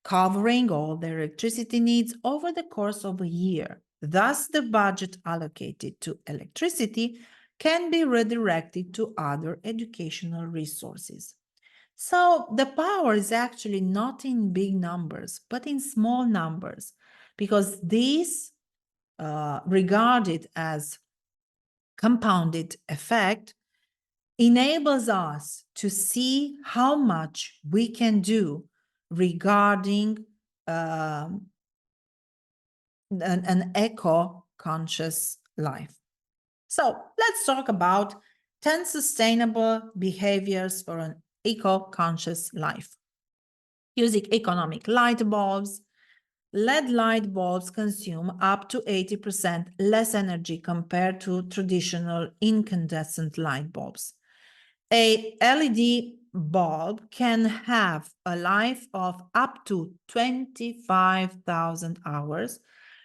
covering all their electricity needs over the course of a year. Thus, the budget allocated to electricity can be redirected to other educational resources. So the power is actually not in big numbers, but in small numbers, because these regarded as compounded effect enables us to see how much we can do regarding an eco-conscious life. So let's talk about 10 sustainable behaviors for an eco-conscious life. Using economic light bulbs. LED light bulbs consume up to 80% less energy compared to traditional incandescent light bulbs. A LED bulb can have a life of up to 25,000 hours,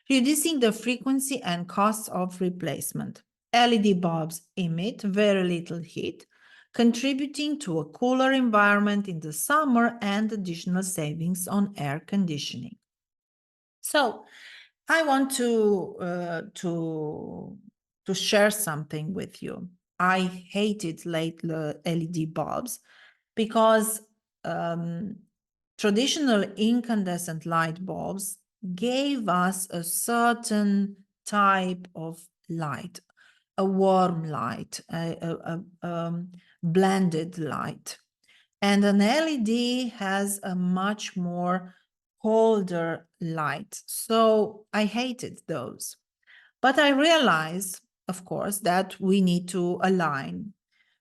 reducing the frequency and cost of replacement. LED bulbs emit very little heat, contributing to a cooler environment in the summer and additional savings on air conditioning. So I want to share something with you. I hated late LED bulbs because traditional incandescent light bulbs gave us a certain type of light, a warm light, a blended light. And an LED has a much more colder light. So I hated those. But I realized, of course, that we need to align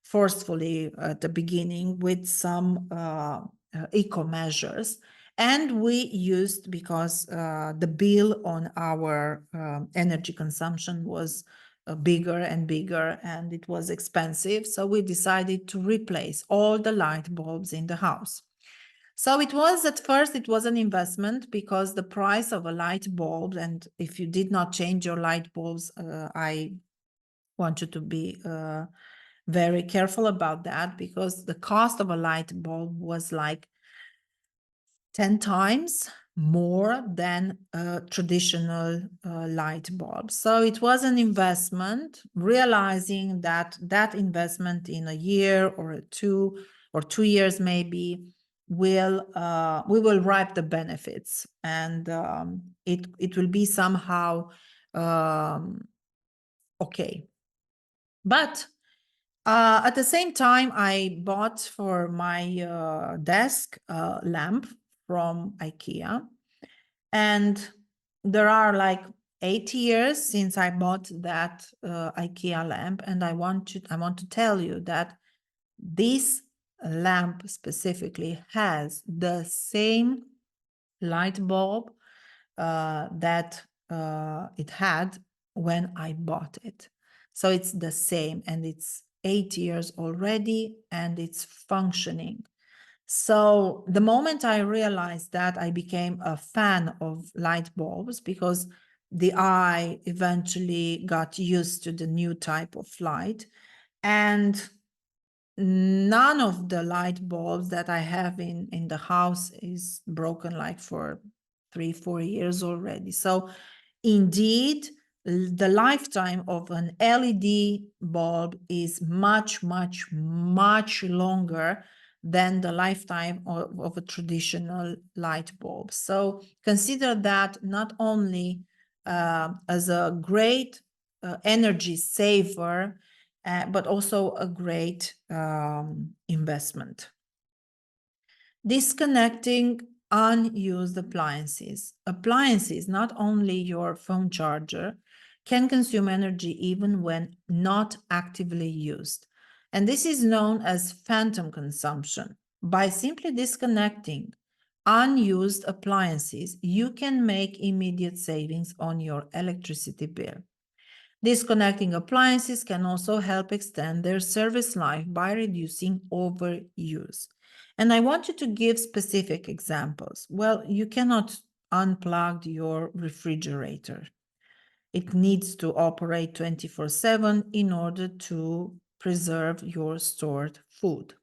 forcefully at the beginning with some eco measures. And we used, because the bill on our energy consumption was bigger and bigger, and it was expensive. So we decided to replace all the light bulbs in the house. So it was, at first, it was an investment because the price of a light bulb, and if you did not change your light bulbs, I want you to be very careful about that, because the cost of a light bulb was like 10 times more than a traditional light bulb. So it was an investment, realizing that that investment in a year or 2 or 2 years maybe we will reap the benefits, and it will be somehow okay. But at the same time, I bought for my desk a lamp from IKEA, and there are like 8 years since I bought that IKEA lamp, and I want to tell you that this lamp specifically has the same light bulb that it had when I bought it. So it's the same, and it's 8 years already, and it's functioning. So the moment I realized that, I became a fan of light bulbs, because the eye eventually got used to the new type of light, and none of the light bulbs that I have in the house is broken like for 3-4 years already. So indeed, the lifetime of an LED bulb is much, much, much longer than the lifetime of a traditional light bulb. So consider that not only as a great energy saver, but also a great investment. Disconnecting unused appliances. Appliances, not only your phone charger, can consume energy even when not actively used. And this is known as phantom consumption. By simply disconnecting unused appliances, you can make immediate savings on your electricity bill. Disconnecting appliances can also help extend their service life by reducing overuse. And I want you to give specific examples. Well, you cannot unplug your refrigerator. It needs to operate 24/7 in order to preserve your stored food.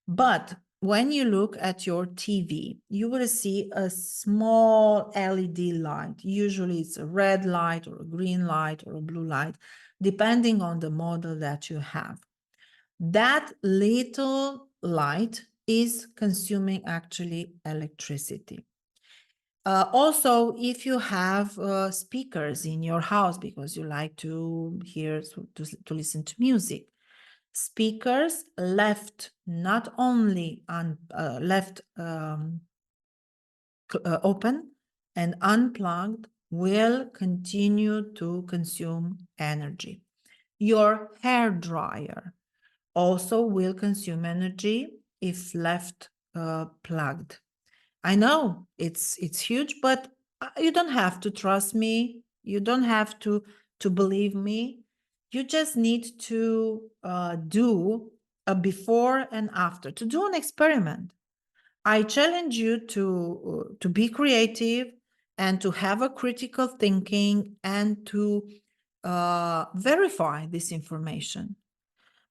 But when you look at your TV, you will see a small LED light. Usually it's a red light or a green light or a blue light, depending on the model that you have. That little light is consuming actually electricity. Also, if you have speakers in your house because you like to hear, to listen to music, speakers left not only left open and unplugged will continue to consume energy. Your hair dryer also will consume energy if left plugged. I know it's huge, but you don't have to trust me. You don't have to believe me. You just need to do a before and after, to do an experiment. I challenge you to be creative and to have a critical thinking and to verify this information.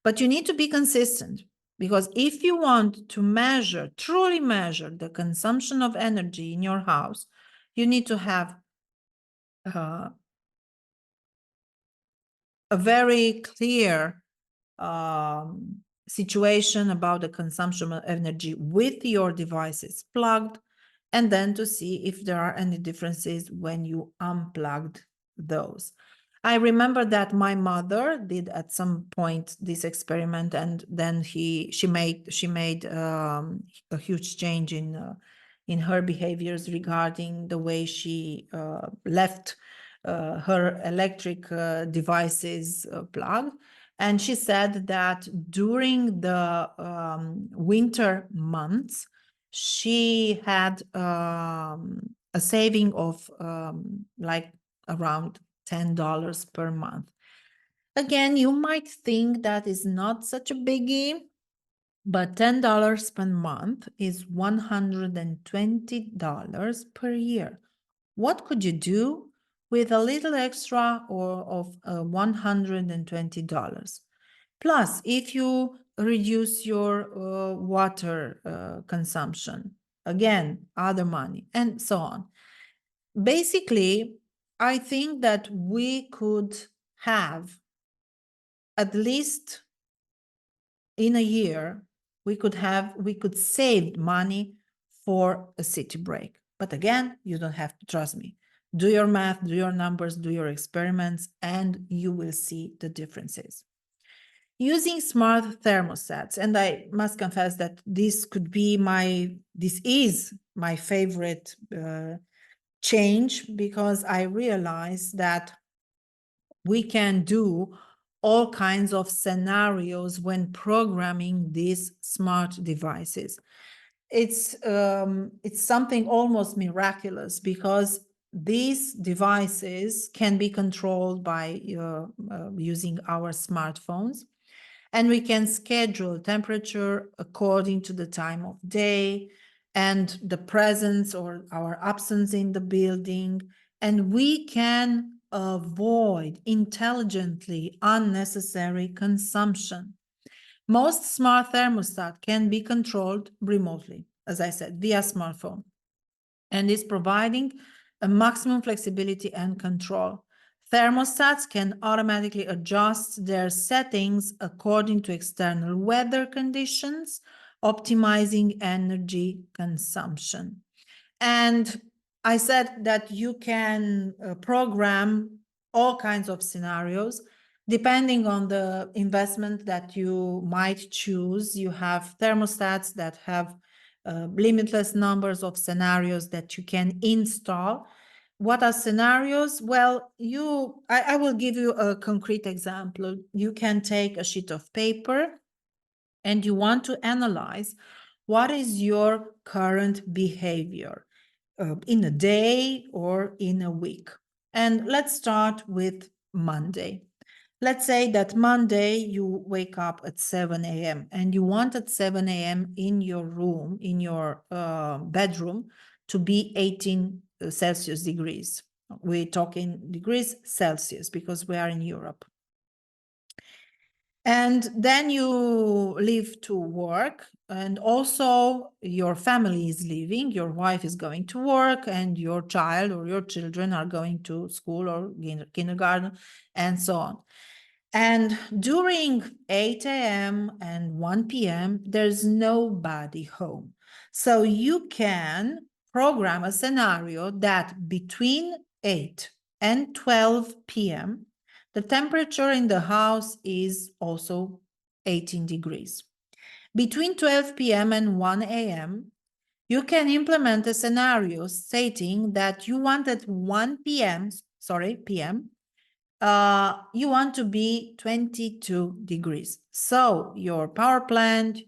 But you need to be consistent, because if you want to measure, truly measure the consumption of energy in your house, you need to have a very clear situation about the consumption of energy with your devices plugged, and then to see if there are any differences when you unplugged those. I remember that my mother did at some point this experiment, and then she made a huge change in her behaviors regarding the way she left her electric devices plugged. And she said that during the winter months, she had a saving of like around $10 per month. Again, you might think that is not such a biggie, but $10 per month is $120 per year. What could you do with a little extra or of $120? Plus, if you reduce your water consumption, again, other money, and so on. Basically, I think that we could have, at least in a year, we could save money for a city break. But again, you don't have to trust me. Do your math, do your numbers, do your experiments, and you will see the differences. Using smart thermostats, and I must confess that this is my favorite change, because I realize that we can do all kinds of scenarios when programming these smart devices. It's something almost miraculous, because these devices can be controlled by using our smartphones, and we can schedule temperature according to the time of day and the presence or our absence in the building, and we can avoid intelligently unnecessary consumption. Most smart thermostat can be controlled remotely, as I said, via smartphone, and is providing a maximum flexibility and control. Thermostats can automatically adjust their settings according to external weather conditions, optimizing energy consumption. And I said that you can program all kinds of scenarios depending on the investment that you might choose. You have thermostats that have limitless numbers of scenarios that you can install. What are scenarios? Well, I will give you a concrete example. You can take a sheet of paper and you want to analyze what is your current behavior in a day or in a week. And let's start with Monday. Let's say that Monday you wake up at 7 a.m. and you want at 7 a.m. in your room, in your bedroom, to be 18 Celsius degrees. We're talking degrees Celsius because we are in Europe. And then you leave to work, and also your family is leaving, your wife is going to work, and your child or your children are going to school or kindergarten, and so on. And during 8 a.m. and 1 p.m., there's nobody home. So you can program a scenario that between 8 and 12 p.m., the temperature in the house is also 18 degrees. Between 12 p.m. and 1 a.m., you can implement a scenario stating that you want at 1 p.m., p.m., you want to be 22 degrees. So your power plant,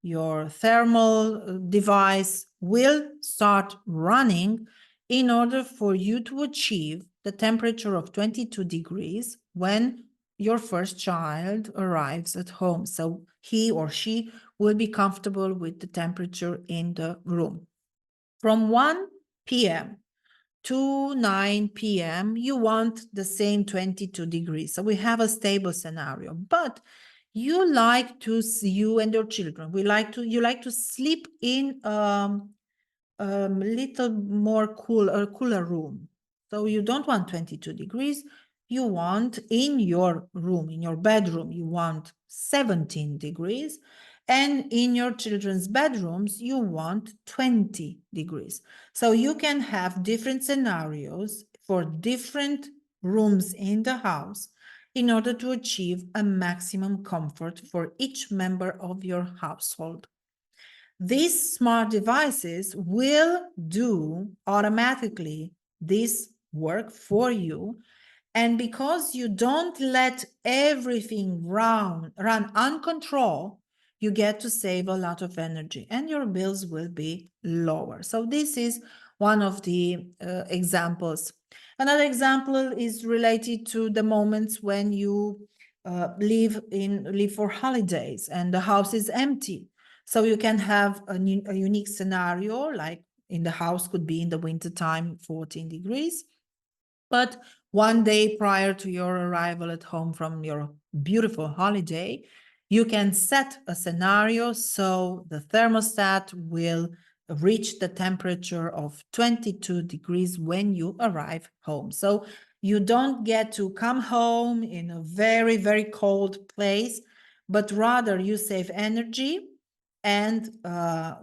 your thermal device will start running in order for you to achieve the temperature of 22 degrees when your first child arrives at home. So he or she will be comfortable with the temperature in the room. From 1 p.m. to 9 p.m., you want the same 22 degrees. So we have a stable scenario, but you and your children, you like to sleep in little more cooler room. So you don't want 22 degrees. You want in your room, in your bedroom, you want 17 degrees. And in your children's bedrooms, you want 20 degrees. So you can have different scenarios for different rooms in the house in order to achieve a maximum comfort for each member of your household. These smart devices will do automatically this work for you. And because you don't let everything run uncontrolled, you get to save a lot of energy and your bills will be lower. So this is one of the examples. Another example is related to the moments when you leave for holidays and the house is empty. So you can have a unique scenario, like in the house could be in the wintertime, 14 degrees. But one day prior to your arrival at home from your beautiful holiday, you can set a scenario so the thermostat will reach the temperature of 22 degrees when you arrive home. So you don't get to come home in a very, very cold place, but rather you save energy. And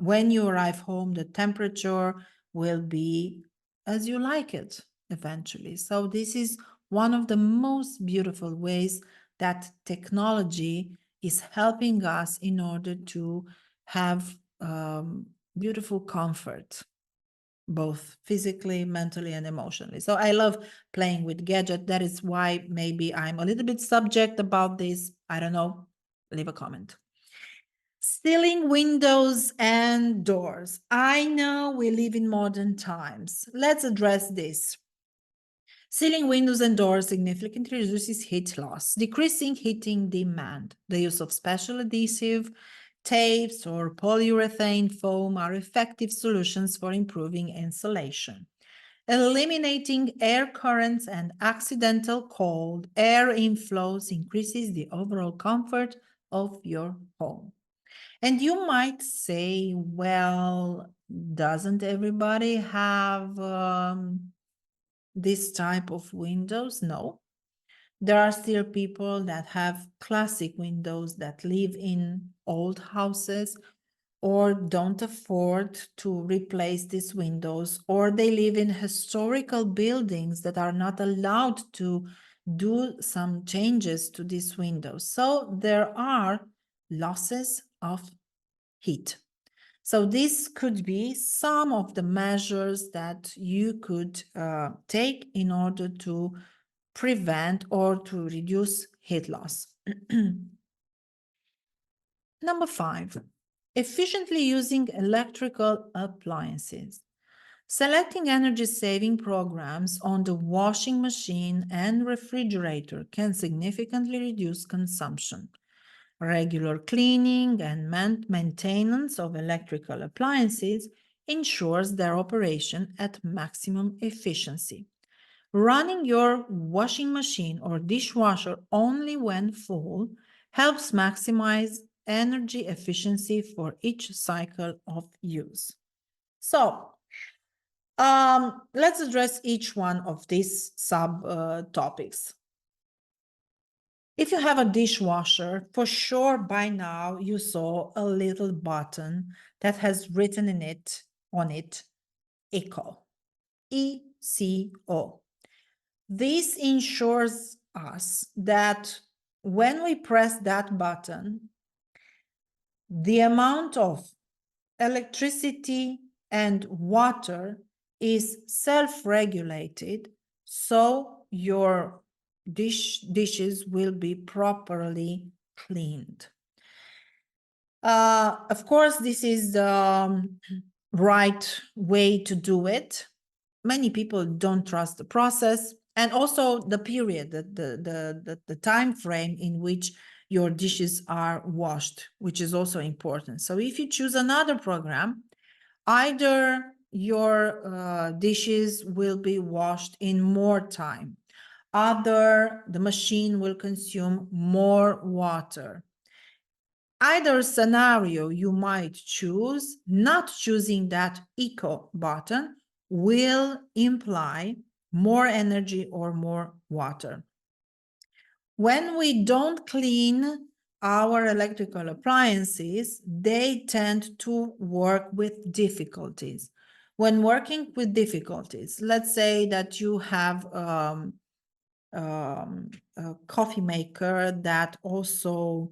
when you arrive home, the temperature will be as you like it eventually. So this is one of the most beautiful ways that technology is helping us in order to have beautiful comfort, both physically, mentally, and emotionally. So I love playing with gadgets. That is why maybe I'm a little bit subject about this. I don't know. Leave a comment. Sealing windows and doors. I know we live in modern times. Let's address this. Sealing windows and doors significantly reduces heat loss, decreasing heating demand. The use of special adhesive, tapes, or polyurethane foam are effective solutions for improving insulation. Eliminating air currents and accidental cold air inflows increases the overall comfort of your home. And you might say, well, doesn't everybody have this type of windows? No. There are still people that have classic windows that live in old houses or don't afford to replace these windows, or they live in historical buildings that are not allowed to do some changes to these windows. So there are losses of heat. So this could be some of the measures that you could take in order to prevent or to reduce heat loss. Number 5, efficiently using electrical appliances. Selecting energy-saving programs on the washing machine and refrigerator can significantly reduce consumption. Regular cleaning and maintenance of electrical appliances ensures their operation at maximum efficiency. Running your washing machine or dishwasher only when full helps maximize energy efficiency for each cycle of use. So, let's address each one of these topics. If you have a dishwasher, for sure by now you saw a little button that has written on it, ECO, ECO. This ensures us that when we press that button, the amount of electricity and water is self-regulated, so your dishes will be properly cleaned. Of course, this is the right way to do it. Many people don't trust the process, and also the period, the time frame in which your dishes are washed, which is also important. So if you choose another program, either your dishes will be washed in more time, either the machine will consume more water. Either scenario you might choose, not choosing that eco button will imply more energy or more water. When we don't clean our electrical appliances, they tend to work with difficulties. When working with difficulties, let's say that you have a coffee maker that also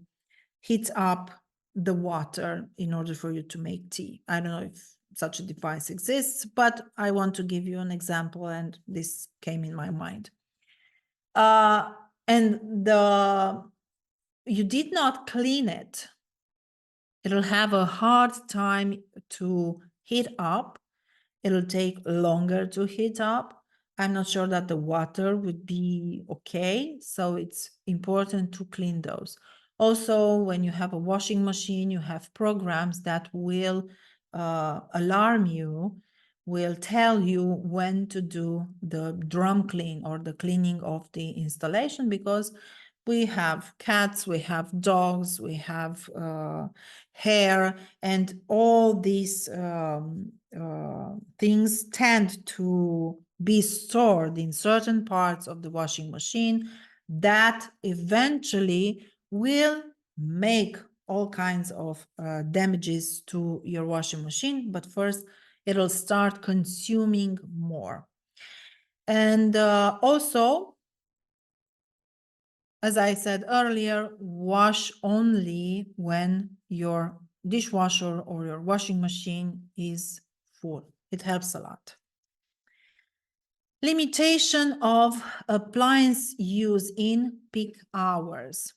heats up the water in order for you to make tea. I don't know if such a device exists, but I want to give you an example, and this came in my mind. And you did not clean it. It'll have a hard time to heat up. It'll take longer to heat up. I'm not sure that the water would be okay, so it's important to clean those. Also, when you have a washing machine, you have programs that will alarm you, will tell you when to do the drum clean or the cleaning of the installation, because we have cats, we have dogs, we have hair, and all these things tend to be stored in certain parts of the washing machine that eventually will make all kinds of damages to your washing machine. But first, it'll start consuming more. And also, as I said earlier, wash only when your dishwasher or your washing machine is full. It helps a lot. Limitation of appliance use in peak hours.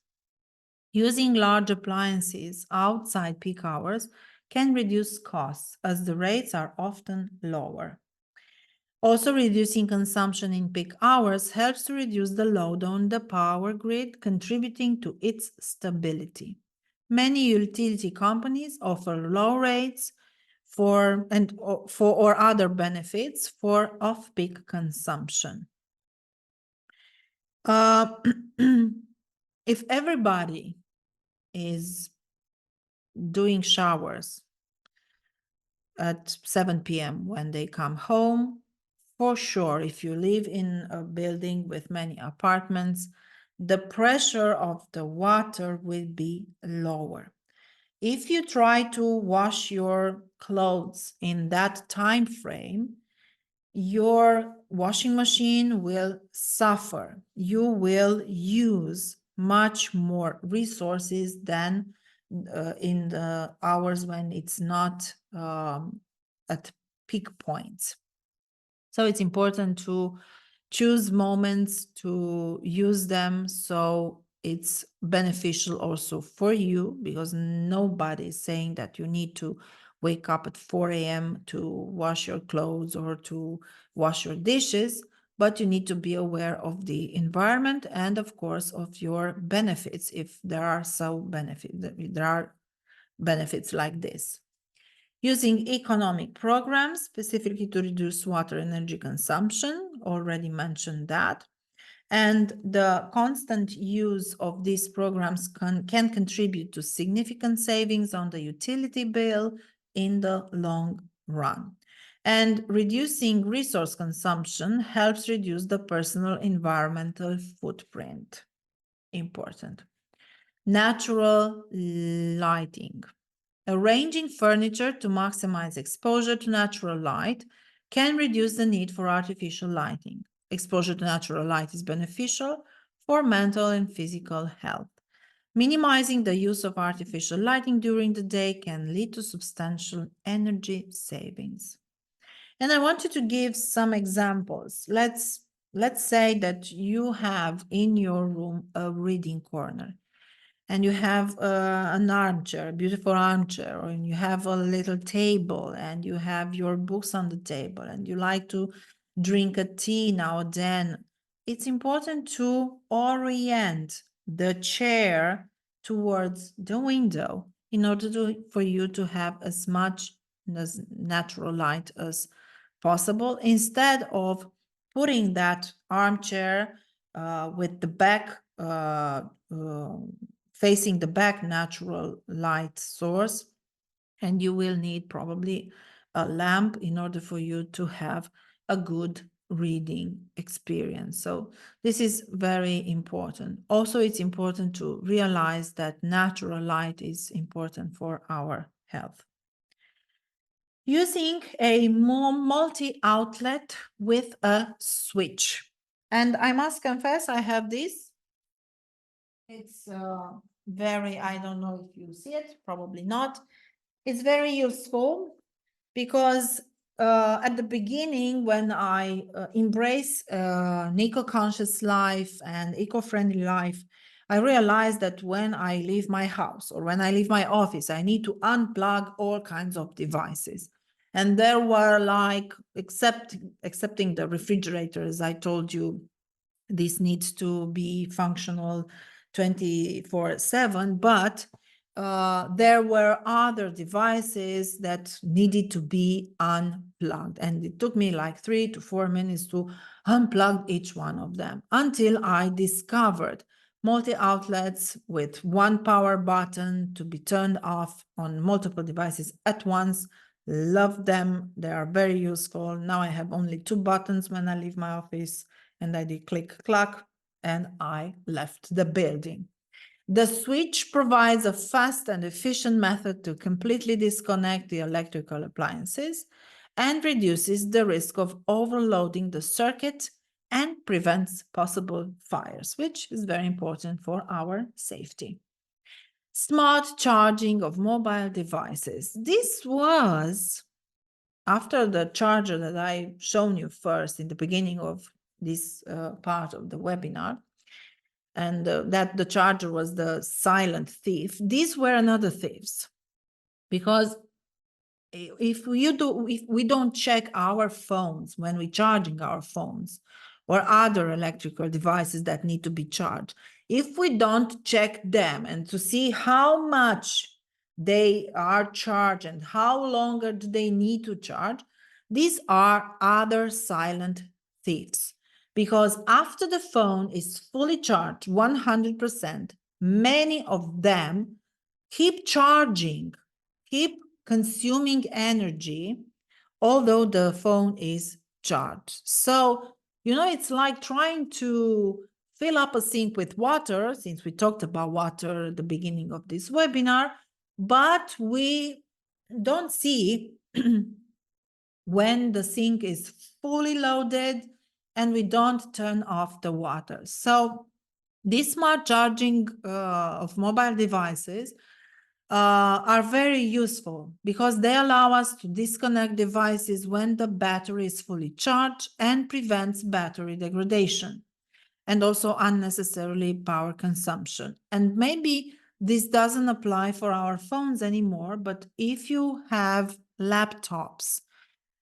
Using large appliances outside peak hours can reduce costs, as the rates are often lower. Also, reducing consumption in peak hours helps to reduce the load on the power grid, contributing to its stability. Many utility companies offer low rates or other benefits for off-peak consumption. If everybody is doing showers at 7 p.m. when they come home, for sure, if you live in a building with many apartments, the pressure of the water will be lower. If you try to wash your clothes in that time frame, your washing machine will suffer. You will use much more resources than in the hours when it's not at peak points. So it's important to choose moments to use them so it's beneficial also for you, because nobody is saying that you need to wake up at 4 a.m. to wash your clothes or to wash your dishes, but you need to be aware of the environment and, of course, of your benefits, if there are benefits like this. Using economic programs specifically to reduce water energy consumption, already mentioned that. And the constant use of these programs can contribute to significant savings on the utility bill in the long run. And reducing resource consumption helps reduce the personal environmental footprint. Important. Natural lighting. Arranging furniture to maximize exposure to natural light can reduce the need for artificial lighting. Exposure to natural light is beneficial for mental and physical health. Minimizing the use of artificial lighting during the day can lead to substantial energy savings. And I wanted to give some examples. Let's say that you have in your room a reading corner and you have an armchair, a beautiful armchair, or you have a little table and you have your books on the table and you like to drink a tea now and then. It's important to orient the chair towards the window in order for you to have as much as natural light as possible, instead of putting that armchair with the back facing the back natural light source, and you will need probably a lamp in order for you to have a good reading experience. So this is very important. Also, it's important to realize that natural light is important for our health. Using a multi-outlet with a switch. And I must confess, I have this. It's I don't know if you see it, probably not. It's very useful because at the beginning, when I embrace an eco-conscious life and eco-friendly life, I realized that when I leave my house or when I leave my office, I need to unplug all kinds of devices. And there were like, excepting the refrigerator, as I told you, this needs to be functional 24/7, but there were other devices that needed to be unplugged. And it took me like 3 to 4 minutes to unplug each one of them until I discovered multi-outlets with one power button to be turned off on multiple devices at once. Love them. They are very useful. Now I have only 2 buttons when I leave my office, and I did click, clack, and I left the building. The switch provides a fast and efficient method to completely disconnect the electrical appliances and reduces the risk of overloading the circuit and prevents possible fires, which is very important for our safety. Smart charging of mobile devices. This was after the charger that I shown you first in the beginning of this part of the webinar, and that the charger was the silent thief. These were another thieves, because if we don't check our phones when we're charging our phones or other electrical devices that need to be charged, if we don't check them and to see how much they are charged and how longer do they need to charge, these are other silent thieves. Because after the phone is fully charged 100%, many of them keep charging, keep consuming energy, although the phone is charged. So, it's like trying to fill up a sink with water, since we talked about water at the beginning of this webinar, but we don't see when the sink is fully loaded and we don't turn off the water. So this smart charging of mobile devices are very useful because they allow us to disconnect devices when the battery is fully charged and prevents battery degradation and also unnecessarily power consumption. And maybe this doesn't apply for our phones anymore, but if you have laptops,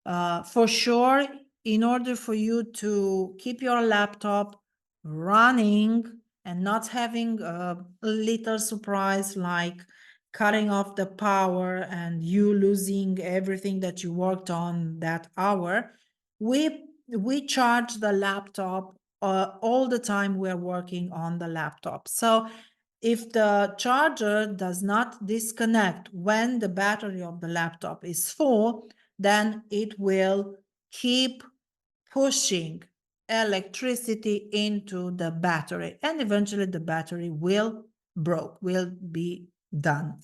for sure, in order for you to keep your laptop running and not having a little surprise like cutting off the power and you losing everything that you worked on that hour, we charge the laptop all the time we're working on the laptop. So if the charger does not disconnect when the battery of the laptop is full, then it will keep pushing electricity into the battery, and eventually the battery will be done.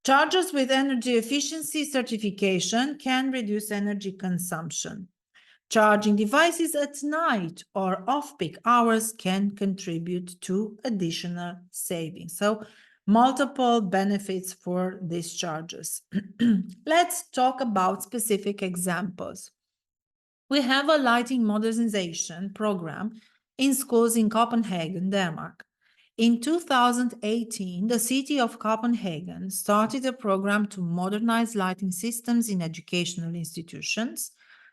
Chargers with energy efficiency certification can reduce energy consumption. Charging devices at night or off-peak hours can contribute to additional savings. So multiple benefits for these chargers. Let's talk about specific examples. We have a lighting modernization program in schools in Copenhagen, Denmark. In 2018, the city of Copenhagen started a program to modernize lighting systems in educational institutions,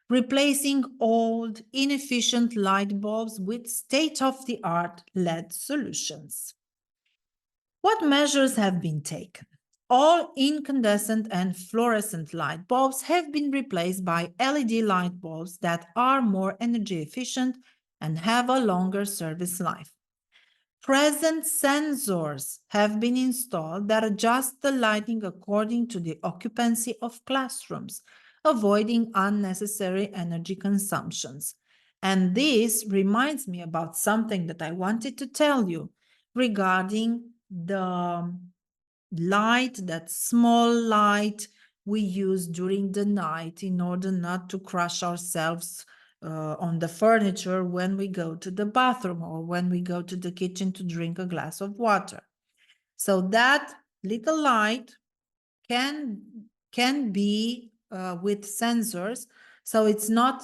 replacing old, inefficient light bulbs with state-of-the-art LED solutions. What measures have been taken? All incandescent and fluorescent light bulbs have been replaced by LED light bulbs that are more energy efficient and have a longer service life. Present sensors have been installed that adjust the lighting according to the occupancy of classrooms, avoiding unnecessary energy consumptions. And this reminds me about something that I wanted to tell you regarding the light, that small light we use during the night in order not to crush ourselves on the furniture when we go to the bathroom or when we go to the kitchen to drink a glass of water. So that little light can be with sensors. So it is not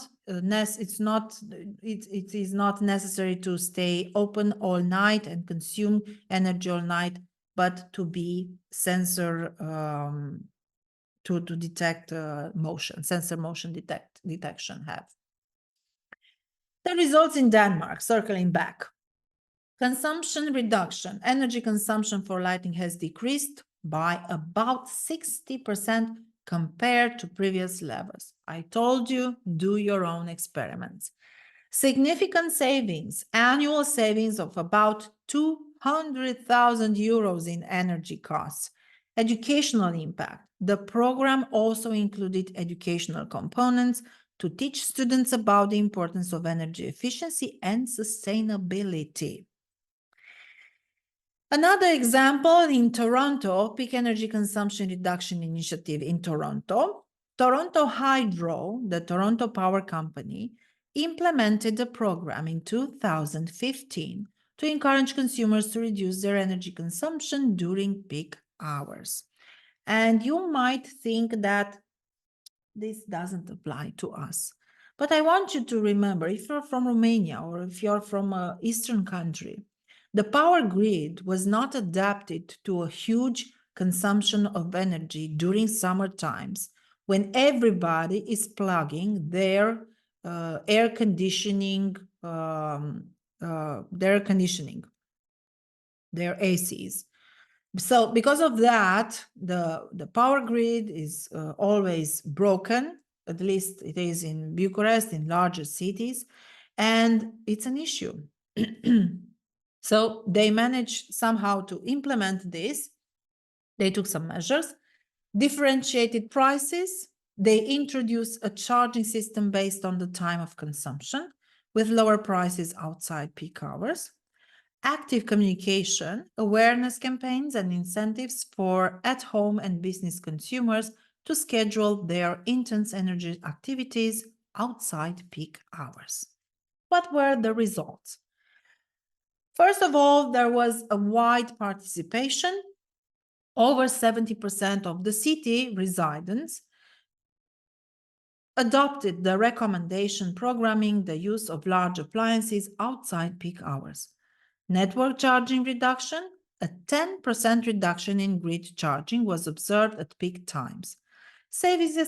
necessary to stay open all night and consume energy all night, but to be sensor to detect motion, sensor motion detection have. The results in Denmark, circling back. Consumption reduction. Energy consumption for lighting has decreased by about 60% compared to previous levels. I told you, do your own experiments. Significant savings, annual savings of about 200,000 euros in energy costs. Educational impact. The program also included educational components to teach students about the importance of energy efficiency and sustainability. Another example in Toronto, Peak Energy Consumption Reduction Initiative in Toronto. Toronto Hydro, the Toronto Power Company, implemented the program in 2015 to encourage consumers to reduce their energy consumption during peak hours. And you might think that this doesn't apply to us. But I want you to remember, if you're from Romania or if you're from an Eastern country, the power grid was not adapted to a huge consumption of energy during summer times when everybody is plugging their air conditioning, their ACs. So because of that, the power grid is always broken, at least it is in Bucharest, in larger cities, and it's an issue. So they managed somehow to implement this. They took some measures, differentiated prices. They introduced a charging system based on the time of consumption with lower prices outside peak hours. Active communication, awareness campaigns, and incentives for at-home and business consumers to schedule their intense energy activities outside peak hours. What were the results? First of all, there was a wide participation. Over 70% of the city residents adopted the recommendation programming the use of large appliances outside peak hours. Network charging reduction, a 10% reduction in grid charging was observed at peak times. Savings and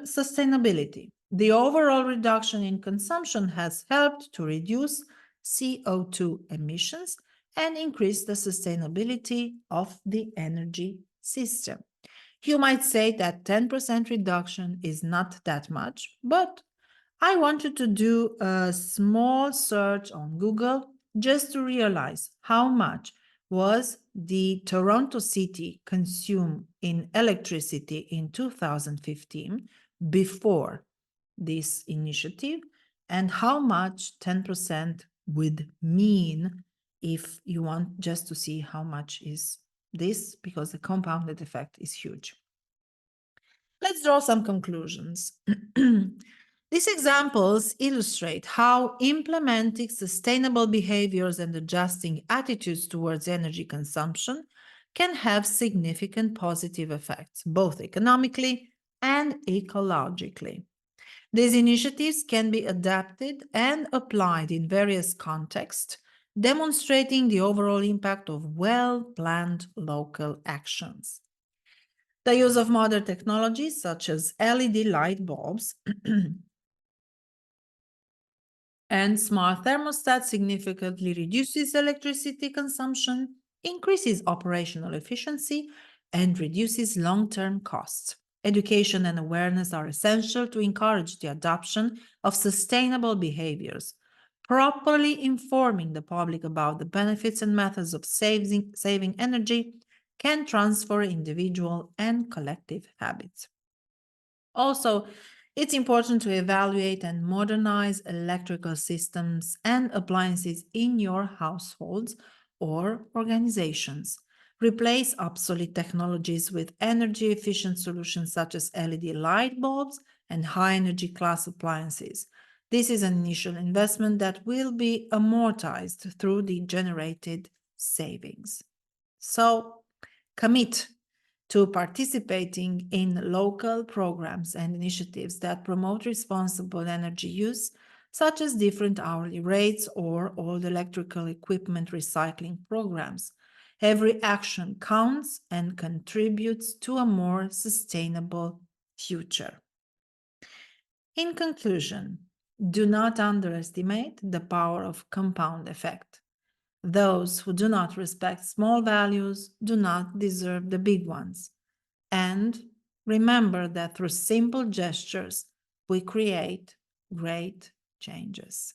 sustainability. The overall reduction in consumption has helped to reduce CO2 emissions and increase the sustainability of the energy system. You might say that 10% reduction is not that much, but I wanted to do a small search on Google just to realize how much was the Toronto city consume in electricity in 2015 before this initiative, and how much 10% would mean if you want just to see how much is this because the compounded effect is huge. Let's draw some conclusions. These examples illustrate how implementing sustainable behaviors and adjusting attitudes towards energy consumption can have significant positive effects, both economically and ecologically. These initiatives can be adapted and applied in various contexts, demonstrating the overall impact of well-planned local actions. The use of modern technologies such as LED light bulbs and smart thermostats significantly reduces electricity consumption, increases operational efficiency, and reduces long-term costs. Education and awareness are essential to encourage the adoption of sustainable behaviors. Properly informing the public about the benefits and methods of saving energy can transfer individual and collective habits. Also, it's important to evaluate and modernize electrical systems and appliances in your households or organizations. Replace obsolete technologies with energy efficient solutions such as LED light bulbs and high energy class appliances. This is an initial investment that will be amortized through the generated savings. So, commit to participating in local programs and initiatives that promote responsible energy use, such as different hourly rates or old electrical equipment recycling programs. Every action counts and contributes to a more sustainable future. In conclusion, do not underestimate the power of compound effect. Those who do not respect small values do not deserve the big ones. And remember that through simple gestures, we create great changes.